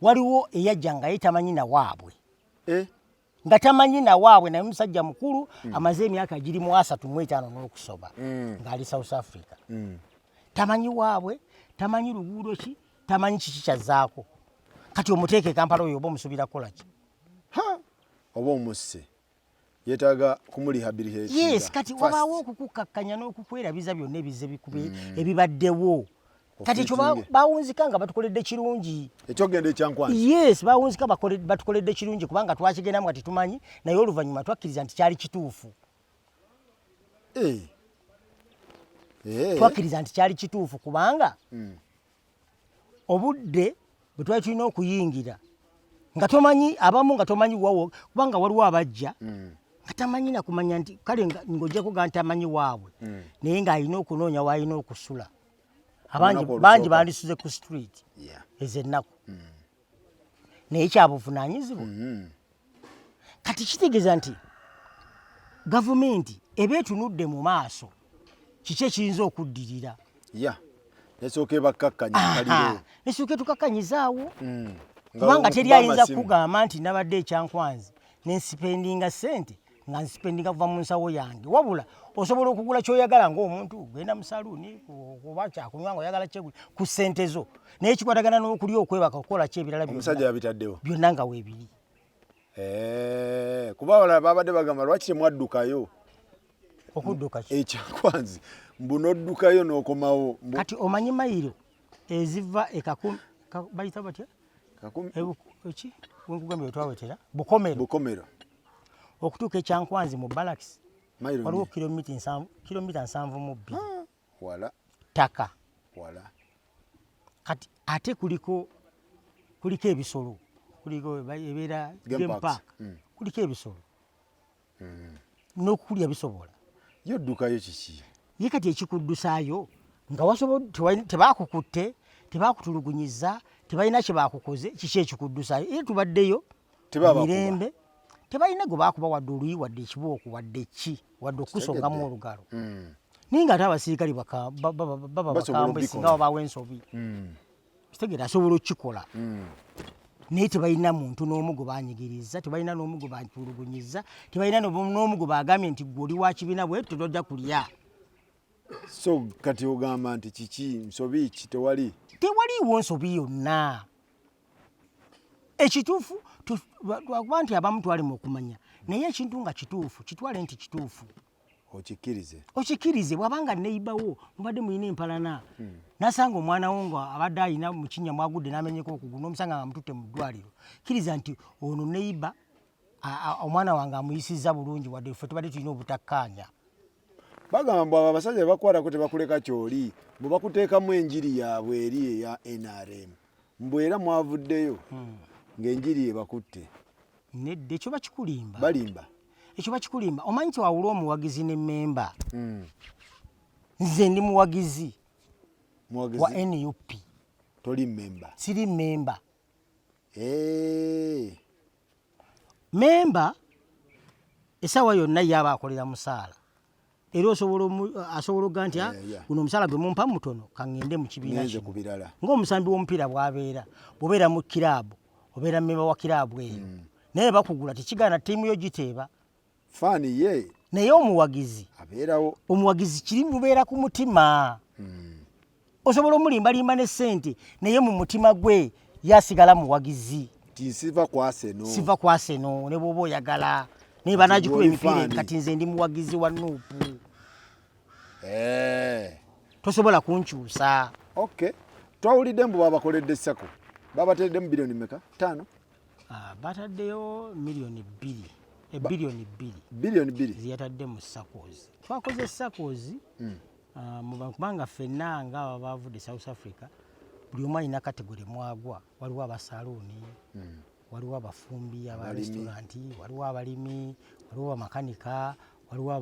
waliwo eyajja nga yetamanyi na waabwe nga tamanyi na waabwe naye musajja mukulu amaze emyaka giri mu 35 n'okusoba ng'ali South Africa tamanyi waabwe tamanyi luguudo ki tamanyi kiki kyazaako kati omuteeke Kampala oyo oba omusubira kukola ki oba omusse yetaaga kumurehabilitate yes kati wabaawo okukukakkanya n'okukwerabiza byonna ebize bikube ebibaddewo kati ekyo bawunzika nga batukoledde kirungi ekyogenda ekyankwanzi yes bawunzika batukoledde kirungi kubanga twakigendamu nga tetumanyi naye oluvannyuma twakkiriza nti kyali kituufu twakkiriza nti kyali kituufu kubanga obudde bwe twali tulina okuyingira nga tomanyi abamu nga tomanyi wawo kubanga waliwo abajja nga tamanyi nakumanya nti kale ng'ojjako ga ntamanyi waabwe naye ng'alina okunoonya w'alina okusula bangi bandisuze ku street ezennaku naye kyabuvunaanyizibwa kati kitegeeza nti gavumenti eba etunudde mu maaso kiki ekiyinza okuddirira nesooka ebakkakkanya kaliro nesooka etukakkanyizaawo kubanga teri ayinza kugamba nti nabadde ekyankwanzi nensipendinga ssente nga nsipendinga kuva mu nsawo yange wabula osobola okugula kyoyagala ng'omuntu genda mu saluuni oba kyakunywa nga oyagala kyeguli ku ssente zo naye kikwatagana n'okuli okwebaka okukola ki ebirala omusajja yabitaddewo byonna nga weebiri kuba abalala babadde bagamba lwaki temwaddukayo okudduka ki ekyankwanzi mbu noddukayo n'okomawo kati omanyi mayiro eziva bayita batya eki wenkugambye wetwawetera bukomero okutuuka ekyankwanzi mu balakisi waliwo kilomita 7.2 wala ttaka kati ate kuliko ebisolo kuliko ebeera game park kuliko ebisolo n'okulya bisobola yoddukayo kiki ye kati ekikuddusaayo nga tebakukutte tebakutulugunyiza tebalina kye bakukoze kiki ekikuddusaayo era tubaddeyo mirembe tebalina gwe bakuba wadde oluyi wadde ekibooko wadde ki wadde okusongamu olugalo naye nga ate abasirikale baba bakambwe singa wabaawo ensobi kitegeera asobola okukikola naye tebalina muntu n'omu gwe banyigiriza tebalina n'omu gwe batulugunyiza tebalina n'omu gwe bagambye nti gwe oli wa kibiina bwe tojja kulya so kati ogamba nti kiki nsobi ki tewaliiwo nsobi yonna ekituufu lwakuba nti abamu twalema okumanya naye ekintu nga kituufu kitwale nti kituufu okikkirize bw'abanga neibawo mubadde mulina empalana nasanga omwana wo nga abadde alina mukinya mwagudde n'amenyeko okugulu n'omusanga nga mututte mu ddwaliro kkiriza nti ono neiba omwana wange amuyisizza bulungi wadde ffe tubadde tulina obutakkaanya bagamba mbu abo abasajja bebakwatako tebakuleka kyoli bwe bakuteekamu enjiri yaabwe eri eya NRM mbwe era mwavuddeyo ng'enjiri ebakutte nedda ekyo bakikulimba balimba ekyo bakikulimba omanyi tiwawula omuwagizi ne memba nze ndi muwagizi wa NUP toli memba siri memba memba essaawa yonna yaba akolera musaala era asobola okuga nti guno omusaala gwe mumpa mutono kaŋŋende mu kibiina kino ng'omusambi w'omupiira bw'abeera bw'obeera mu kiraabu obeera memba wa kiraabu eyo naye bakugula tekigaana ttiimu yo giteeba faani ye naye omuwagizi abeerawo omuwagizi kiri mubeera ku mutima osobola omulimbalimba ne ssente naye mu mutima gwe yasigala muwagizi siva ku Arsenal ne bw'oba oyagala naye banagikuba emipiira kati nze ndi muwagizi wa Nuupu tosobola kunkyusa twawulidde mbu babakoledde essako babateereddemu bilioni meka 5 bataddeyo miliyoni 2 bilioni 2 ziyatadde mu sakozi twakoze sakozi kubanga ffenna nga bavudde South Africa buli omu alina kategori mwagwa waliwo abasaluuni waliwo abafumbi aba restauranti waliwo abalimi waliwo bamakanika waliwo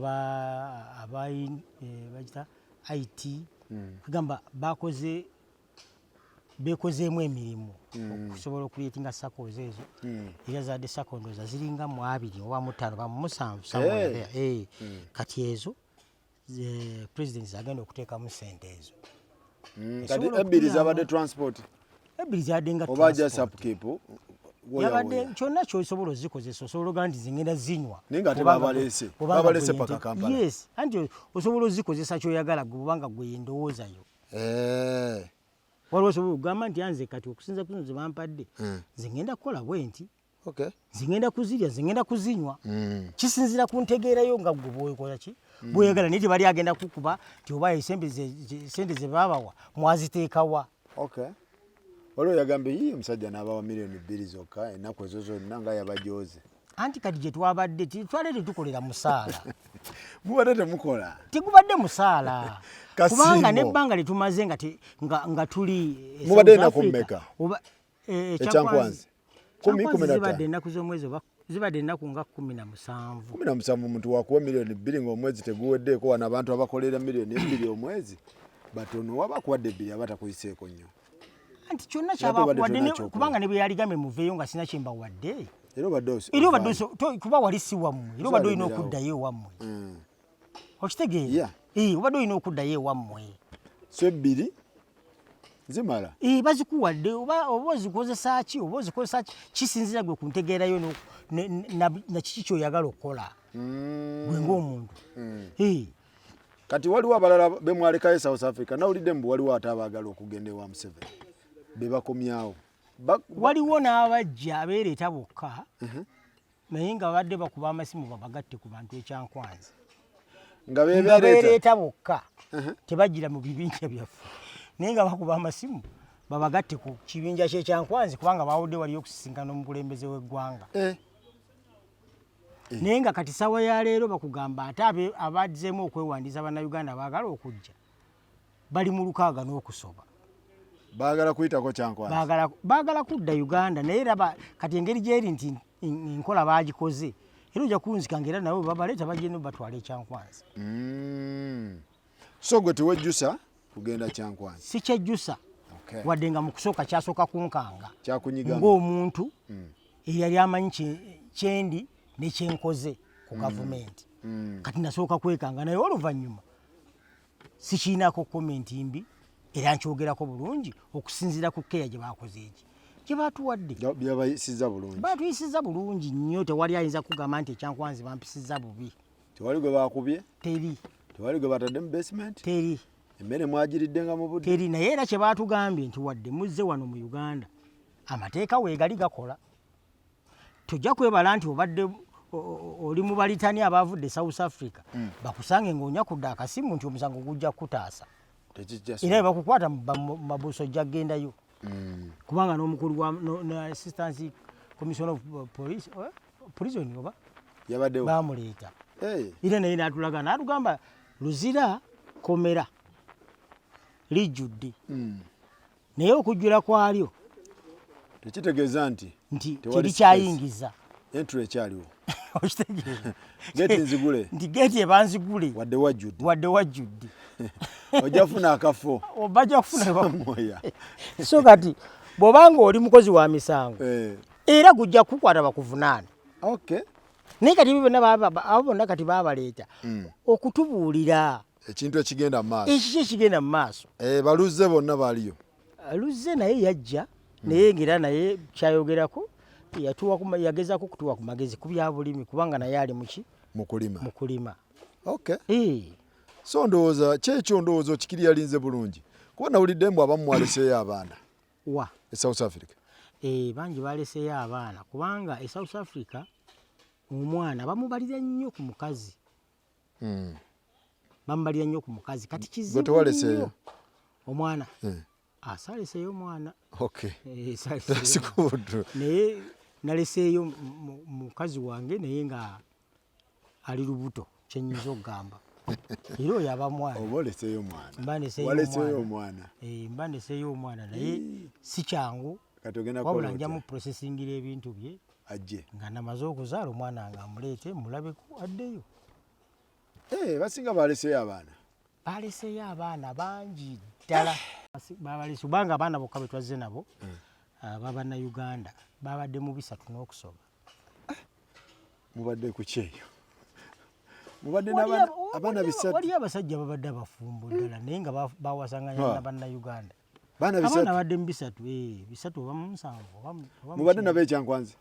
bagita IT kugamba bekozeemu emirimu okusobola okuleetinga sakozi ezo era zadde sakondoza ziringa mu 2 oba mu 5 oba mu 7 kati ezo president agenda okuteekamu sente ezo kati ebbiri zabadde transport ebbiri zabadde nga oba just upkeep yabadde kyonna kyosobola ozikozesa osobola ogaa nti zingenda zinywa naye nga tebabalese paka Kampala. Yes, anti osobola ozikozesa kyoyagala gwe obanga gwe yendowoozayo waliwo osobola okugamba nti anze kati okusinza ku zino ze bampadde zingenda kukola bwe nti zingenda kuzirya zingenda kuzinywa kisinzira ku ntegeerayo nga gwe bwekola ki bweyagala naye tebali agenda kukuba ti oba sente ze babawa mwaziteekawa. waliwo yagambe yiye omusajja n'abawa miliyoni 2 zokka ennaku ezo zonna nga yabajooze anti kati gye twabadde twali tetukolera musaala mubadde temukola tegubadde musaala kubanga nebbanga lyetumaze nga tuli mubadde ennaku mmeka ekyankwanzi 10 zibadde ennaku z'omwezi oba zibadde ennaku nga 17 muntu wakuwa miliyoni 2 ng'omwezi teguweddeeko wano abantu abakolera miliyoni 2 omwezi batono wabakuwadde 2 abatakuyiseeko nnyo anti kyonna kyabakuwadde kubanga ne bwe yaligambe muveeyo nga sina kyembawadde era obadde kuba wali si wammwe era obadde olina okuddayo ewammwe okitegeera obadde olina okuddayo ewammwe so 2 zimala bazikuwadde oba ozikozesa ki oba ozikozesa kisinzira gwe ku ntegeerayo na kiki kyoyagala okukola gwe ng'omuntu. kati waliwo abalala bemwalekayo South Africa nawulidde mbu waliwo ate abaagala okugenda ewa Museveni bebakomyawo waliwo n'abajja abeereeta bokka naye nga babadde bakuba amasimu babagatte ku bantu ekyankwanzi nga beereeta bokka tebajjira mu bibinja byaffe naye nga bakuba amasimu babagatte ku kibinja ky'ekyankwanzi kubanga bawudde waliyo okusisinkana omukulembeze w'eggwanga naye nga kati sawa ya leero bakugamba ate abazzeemu okwewandiisa bannayuganda baagala okujja bali mu 6 n'okusoba baagala kuyitako kyankwanzi baagala kudda Uganda naye raba kati engeri gyeri nti enkola baagikoze era ojja kunzikanga era nabo babaleeta bagenda batwala ekyankwanzi. So gwe tewejjusa kugenda kyankwanzi? Si kyejjusa wadde nga mu kusooka kyasooka kunkanga kyakunyigama ng'omuntu eyali amanyi kyendi ne kyenkoze ku gavumenti kati nasooka kwekanga naye oluvannyuma sikiinako komenti mbi era nkyogerako bulungi okusinziira ku keya gye baakoze eki gye baatuwadde baatuyisiza bulungi nnyo tewali ayinza kugamba nti ekyankwanzi bampisiza bubi. Tewali gwe baakubye? Teri. Tewali gwe batadde mu basement? Teri. Emmere mwagiridde nga mu budde? Teri, naye era kye baatugambye nti wadde muzze wano mu Uganda amateeka weegali gakola tujja kwebala nti obadde oli mu balitani abavudde South Africa bakusange ng'onyakudde akasimu nti omusango gujja kutaasa era bakukwata mu mabuuso ojja kgendayo kubanga n'omukulu wa assistance commission of police prison oba yabaddewo bamuleeta era naye n'atulaga n'atugamba luzira komera lijjudde naye okujjula kwalyo tekitegeeza nti terikyayingiza entry ekyaliwo okitegeeza geeti nzigule nti geeti ebanzigule wadde wajjudde ojja kufuna akafo bajja kufuna moya so kati bw'obanga oli mukozi wa misango era gujja kukwata bakuvunaana naye kati abo bonna kati baabaleeta okutubuulira ekintu ekigenda mu maaso ekiki ekigenda mu maaso baluzze bonna baaliyo luzze naye yajja naye ngera naye kyayogerako yagezaako kutuwa ku magezi ku bya bulimi kubanga naye ali muki mu kulima so ndowooza kyekyo ndowooza okikiri yalinze bulungi kuba nawulidde mbu abamu mwaleseeyo abaana e South Africa bangi baleseeyo abaana kubanga e South Africa omwana bamubalira nnyo ku mukazi bamubalira nnyo ku mukazi kati kizibu nnyo omwana asaleseeyo omwana naye naleseeyo mukazi wange naye nga ali lubuto kyenyinza okugamba era oyo aba mwana oba oleseeyo omwana mba ndeseeyo omwana naye si kyangu wabula njamu processingira ebintu bye ajje nga namaze okuzaala omwana nga amuleete mulabeku addeyo basinga baleseeyo abaana baleseyo abaana bangi ddala babalese kubanga abaana bokka bwe twazze nabo b'Abannayuganda babadde mu bisatu n'okusoba. Mubadde ku kyeyo mubadde n'abaana bisatu. Wali abasajja babadde abafumbo ddala naye nga bawasanganya n'Abannayuganda. Baana bisatu. Abaana badde mu bisatu bisatu oba mu musanvu. Mubadde nabo ekyankwanzi.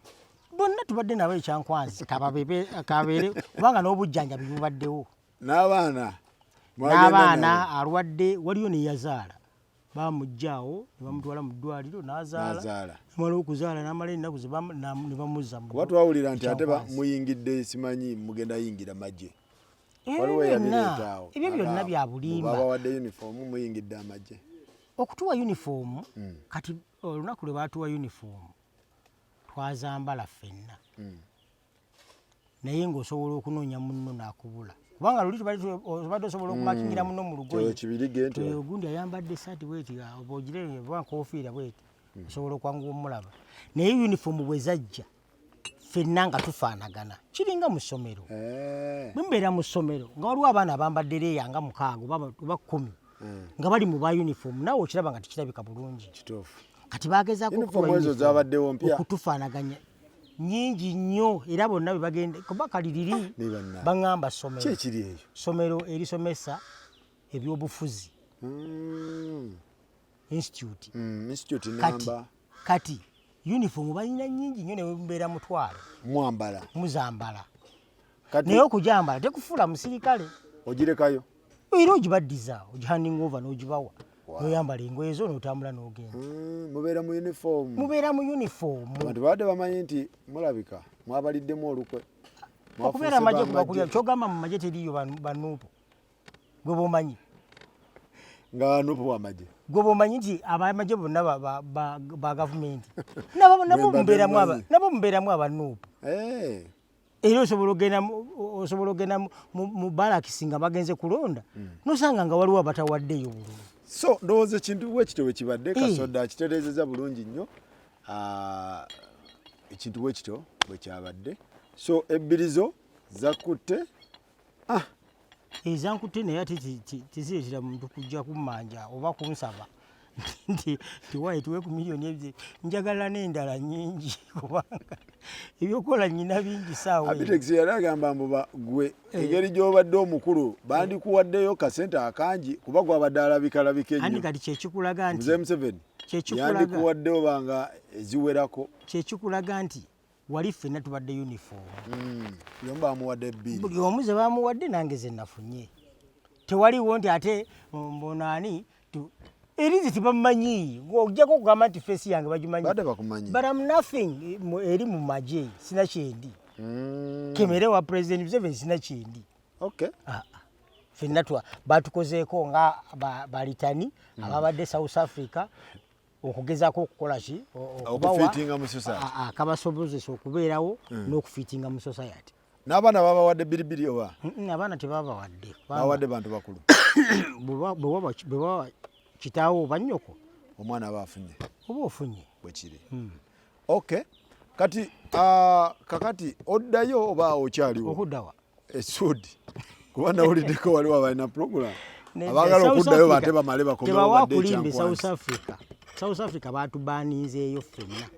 Bonna tubadde nabo ekyankwanzi kabeere kubanga n'obujjanjabi bubaddewo. N'abaana alwadde waliyo ne yazaala bamuggyaawo ne bamutwala mu ddwaliro n'azaala amala okuzaala n'amala ennaku ne bamuzza mu. Kuba twawulira nti ate muyingidde simanyi mugenda yingira magye. Waliwo yabireetaawo. Ebyo byonna bya bulimba. Babawadde uniform muyingidde amagye. Okutuwa uniform kati olunaku lwe baatuwa uniform twazambala ffenna naye ng'osobola okunoonya munno n'akubula kubanga luli obadde osobola okumakingira munno mu lugoye ogundi ayambadde essaati bweti obogire oba nkoofiira bweti osobola okwanguwa omulaba naye uniform bwe zajja ffenna nga tufaanagana kiringa mu ssomero bwe mbeera mu ssomero nga waliwo abaana abambadde leeya nga 6 oba 10 nga bali mu ba uniform naawe okiraba nga tekirabika bulungi. Kati bagezaako okutufaanaganya nnyingi nnyo era bonna bwe bagenda kuba kali liri baŋŋamba ssomero erisomesa ebyobufuzi institute kati uniform balina nnyingi nnyo ne mbeera mutwalo muzambala naye okujambala tekufuula musirikale ogirekayo era ogibaddiza ogihanding over n'ogibawa noyambala engoye zo n'otambula n'ogenda. Mubeera mu uniform. Abantu baadde bamanyi nti mulabika mwabaliddemu olukwe. Okubeera amagye kubakulira kyogamba mu magye teriyo banuupu gwe bomanyi. Nga banuupu wamagye. Gwe bomanyi nti abamagye bonna ba gavumenti nabo mubeeramu abanuupu. Era osobola ogenda mu balakisi nga bagenze kulonda nosanga nga waliwo abatawaddeyo bulungi. So ndowooza ekintu bwekityo bwe kibadde Kasoda akitereezezza bulungi nnyo ekintu bwekityo bwe kyabadde. So ebbirizo zakutte ezankutte naye ate tizireetera muntu kujja kummanja oba kunsaba nti tiwaye tuwe ku miliyoni ebyiri njagala n'endala nnyingi kubanga ebyokola nnyina bingi saawa Abitex yali agamba mbuba gwe engeri gy'obadde omukulu bandikuwaddeyo kasente akangi kuba gwabadde alabika ennyo. Ani kati kyekikulaga nti Mzee Museveni yandikuwaddeyo banga eziwerako. Kyekikulaga nti wali ffenna tubadde uniform. Yomba amuwadde 2. Buli omu ze bamuwadde nange ze nafunye. Tewaliwo nti ate mbonaani erizi tibamanyi ojjako okugamba nti feesi yange bagimanyi. Badde bakumanyi. But I'm nothing eri mu magye sina kyendi. Kemere wa President Museveni sina kyendi. Okay. Ffenna batukozeeko nga balitani ababadde South Africa okugezaako okukola ki okufiitinga mu society akabasobozesa okubeerawo n'okufiitinga mu society. N'abaana babawadde biribiri oba? Abaana tebabawadde. Bawadde bantu bakulu. Bwe baba kitaawo oba nnyoko omwana aba afunye. Oba ofunye. Bwe kiri. Okay. Kati kakati oddayo oba okyaliwo? Okuddawa. Esudi. Kuba nawuliddeko waliwo abalina program. Abaagala okuddayo bate bamale bakomewo badde ekyankwanzi. South Africa baatubaanizeeyo ffenna.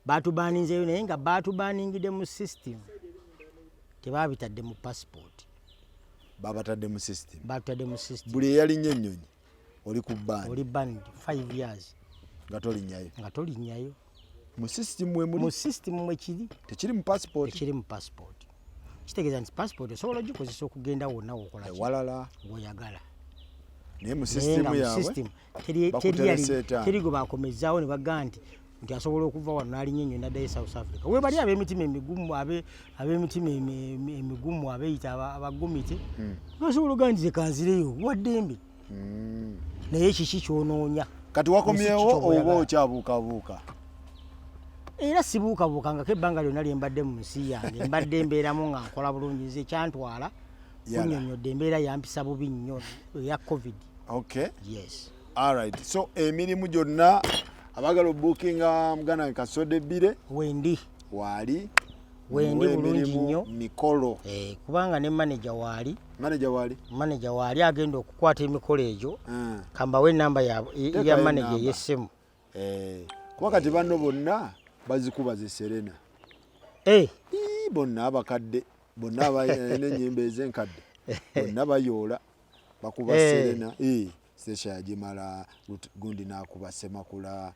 Baatubaanizeeyo naye nga baatubaaningidde mu system. Tebaabitadde mu passport. Babatadde mu system. Baatadde mu system. Buli eyalinnyo ennyonyi oli ku band. Oli band 5 years. Nga tolinnyayo. Nga tolinnyayo. Mu system mwe muli. Mu system mwe kiri. Tekiri mu passport. Tekiri mu passport. Kitegeeza nti passport osobola ogikozesa okugenda wonna wokola ki. Walala. W'oyagala. Naye mu system yaabwe teri gwe bakomezzaawo ne bagamba nti asobola okuva wano n'alinnya ennyonyi n'addayo South Africa. We bali ab'emitima emigumu ab'emitima emigumu abeeyita abagumite basobola okugaa nti zekanzireyo waddembe naye kiki kyonoonya. Kati wakomyewo oba okyabuukabuuka? Era sibuukabuukangako ebbanga lyonna lye mbadde mu nsi yange mbadde mbeeramu nga nkola bulungi nze kyantwala kunnyonnyodde embeera yampisa bubi nnyo eya COVID. Okay. Yes. All right. So emirimu gyonna abaagala obuukinga Muganda Kasoda Ebbire wendi waali wendi bulungi nnyo mikolo kubanga ne manager waali agenda okukwata emikolo egyo kambawe namba ya manager y'essimu kuba kati banno bonna bazikuba zi Serena bonna abakadde bonna n'ennyimba ez'enkadde bonna bayoola bakuba Serena Sesha yagimala gundi n'akuba Semakula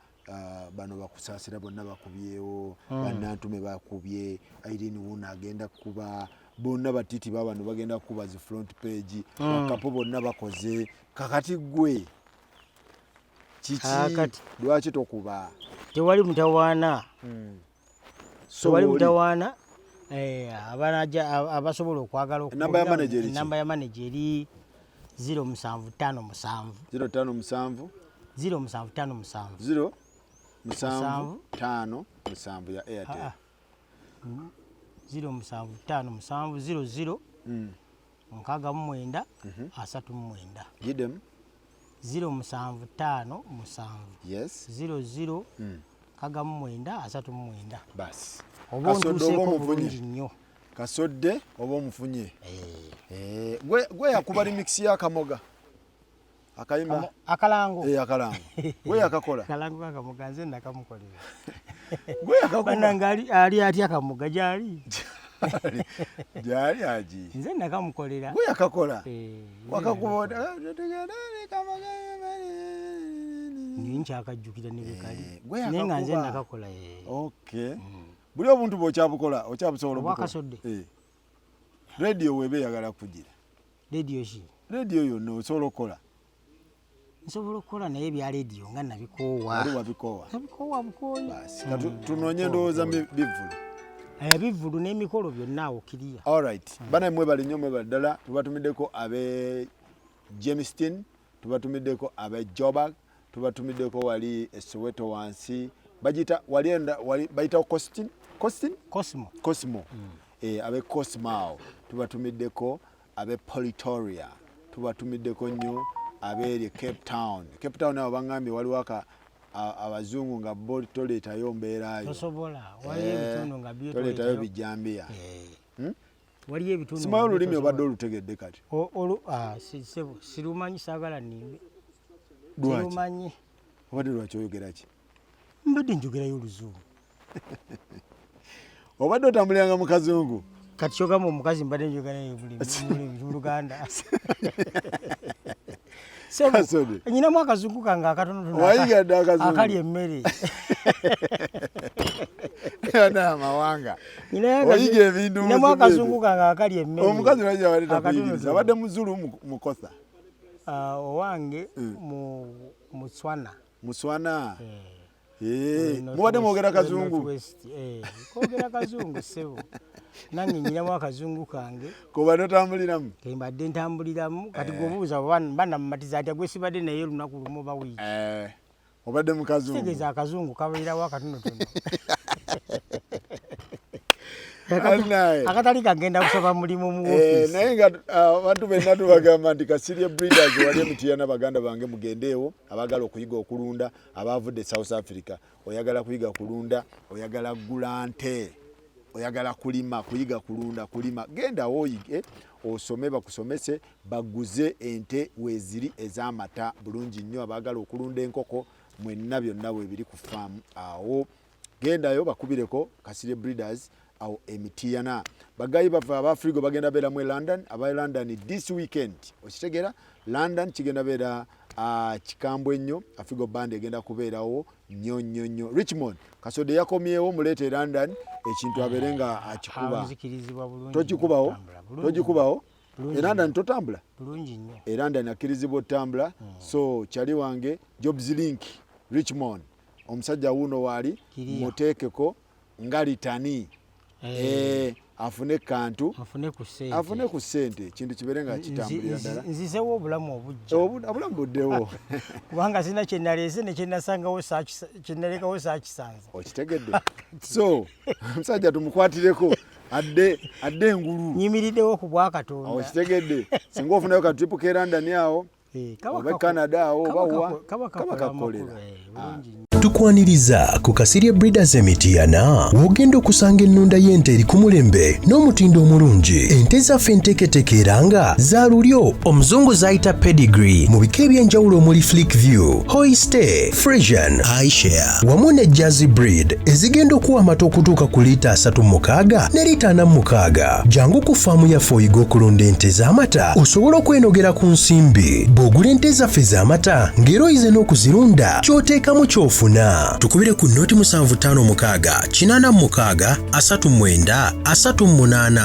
bano bakusaasira bonna bakubyewo bannantume bakubye Irene Wuna agenda kuba bonna batiti babano bagenda kuba zi front page bakapo bonna bakoze kakati gwe kiki lwaki tokuba tewali mutawaana tewali mutawaana abasobola okwagala namba ya manager eri 075 ya Airtel 075 00 Gidem 075 yes 00 39 bas obontuseeko bulungi nnyo kasodde oba omufunye gwe yakuba remix ya Kamoga akayimba akalango akalango gwe yakakola akalango Kamoga nze nakamukolera gwe yakakola bananga ali atya Kamoga jali aji nze nakamukolera gwe yakakola wakakuboda nincha akajjukira nebekali nenga nze nakakola okay buli obuntu bw'okyabukola okyabusobola obwakasodde radio webe yagala kugira radio yonna osobola okukola nsobola okukola naye bya radio nga nabikoowa bukoyi basi tunoonye ndowooza bivulu n'emikolo byonna okiriya alright bana mwe bali nnyo mwe baddala tubatumiddeko abe Jamestown tubatumiddeko abe Joburg tubatumiddeko wali Soweto wansi bajita wali bayita Cosmo abe Cosmo tubatumiddeko abe Pretoria tubatumiddeko nnyo abe Cape Town abo bangambye waliwo abazungu nga bo toletayo mbeerayo tosobola waliyo ebitundu nga byo toletayo bijambiya waliyo ebitundu simayo olulimi obadde olutegedde kati sirumanyi saagala nimbe sirumanyi obadde lwaki oyogera ki mbadde njogerayo oluzungu obadde otambuliranga mu kazungu kati kyogamba omukazi mbadde njogerayo mu Luganda nyinamu akazungu kange akatonotono akali emmere amawanga nyinamu akazungu kange akali emmere omukazi lwaki abadde muzulu mukosa owange Muswana mubadde mwogera kazungu kwogera kazungu ssebo nange nyinamu akazungu kange koba notambuliramu kembadde ntambuliramu kati gobuuza banamumatiza atya gwe sibadde naye olunaku lumu oba wiiki obadde mu kazungu kitegeeza akazungu kabeerawo akatonotono akatali kagenda kusaba mulimu mu office naye nga abantu benna tubagamba nti Kasirye Breeders wali emitiyana baganda bange mugendeewo abagala okuyiga okulunda abavudde South Africa oyagala kuyiga kulunda oyagala gula nte oyagala kulima kuyiga kulima genda oyige osome bakusomese baguze ente weziri ez'amata bulungi nnyo abagala okulunda enkoko mwenna byonna biri ku farm awo gendayo bakubireko Kasirye Breeders awo emitiyana bagayi bava abafrigo bagenda beera mu London aba London this weekend okitegera London kigenda beera kikambwe nnyo Afrigo band egenda kubeerawo nnyo Richmond kasode yakomyewo muleete London ekintu aberenga akikuba togikubawo London totambula bulungi nnyo London akirizibwa otambula so kyali wange Jobs Link Richmond omusajja wuno wali muteekeko nga litani afune kantu afune ku ssente kintu kiberenga kitambulira ddala nzisewo obulamu obulamu buddewo kubanga sina kyenaleese ne kyenasangawo kyenalekawo saakisanze okitegedde so omusajja tumukwatireko adde engulu nyimiriddewo ku bwakatonda okitegedde singa ofunayo ka trip ke London awo oba Canada awo oba wa kaba kakolera tukwaniriza ku Kasirye Breeders Emityana wogenda okusanga ennunda y'ente eri ku mulembe n'omutindo omulungi. Ente zaffe enteeketeeke era nga za lulyo omuzungu zayita pedigree mu bika eby'enjawulo omuli Flickview, Holstein, Friesian, Ayrshire wamu ne Jersey breed ezigenda okuwa amata okutuuka ku liita 36 ne liita 46. Jangu ku faamu yaffe oyiga okulunda ente z'amata osobola okwenogera ku nsimbi. Bw'ogula ente zaffe z'amata ng'era oyize n'okuzirunda ky'oteekamu ky'ofuna. Tukubire ku 0756 86 39 38.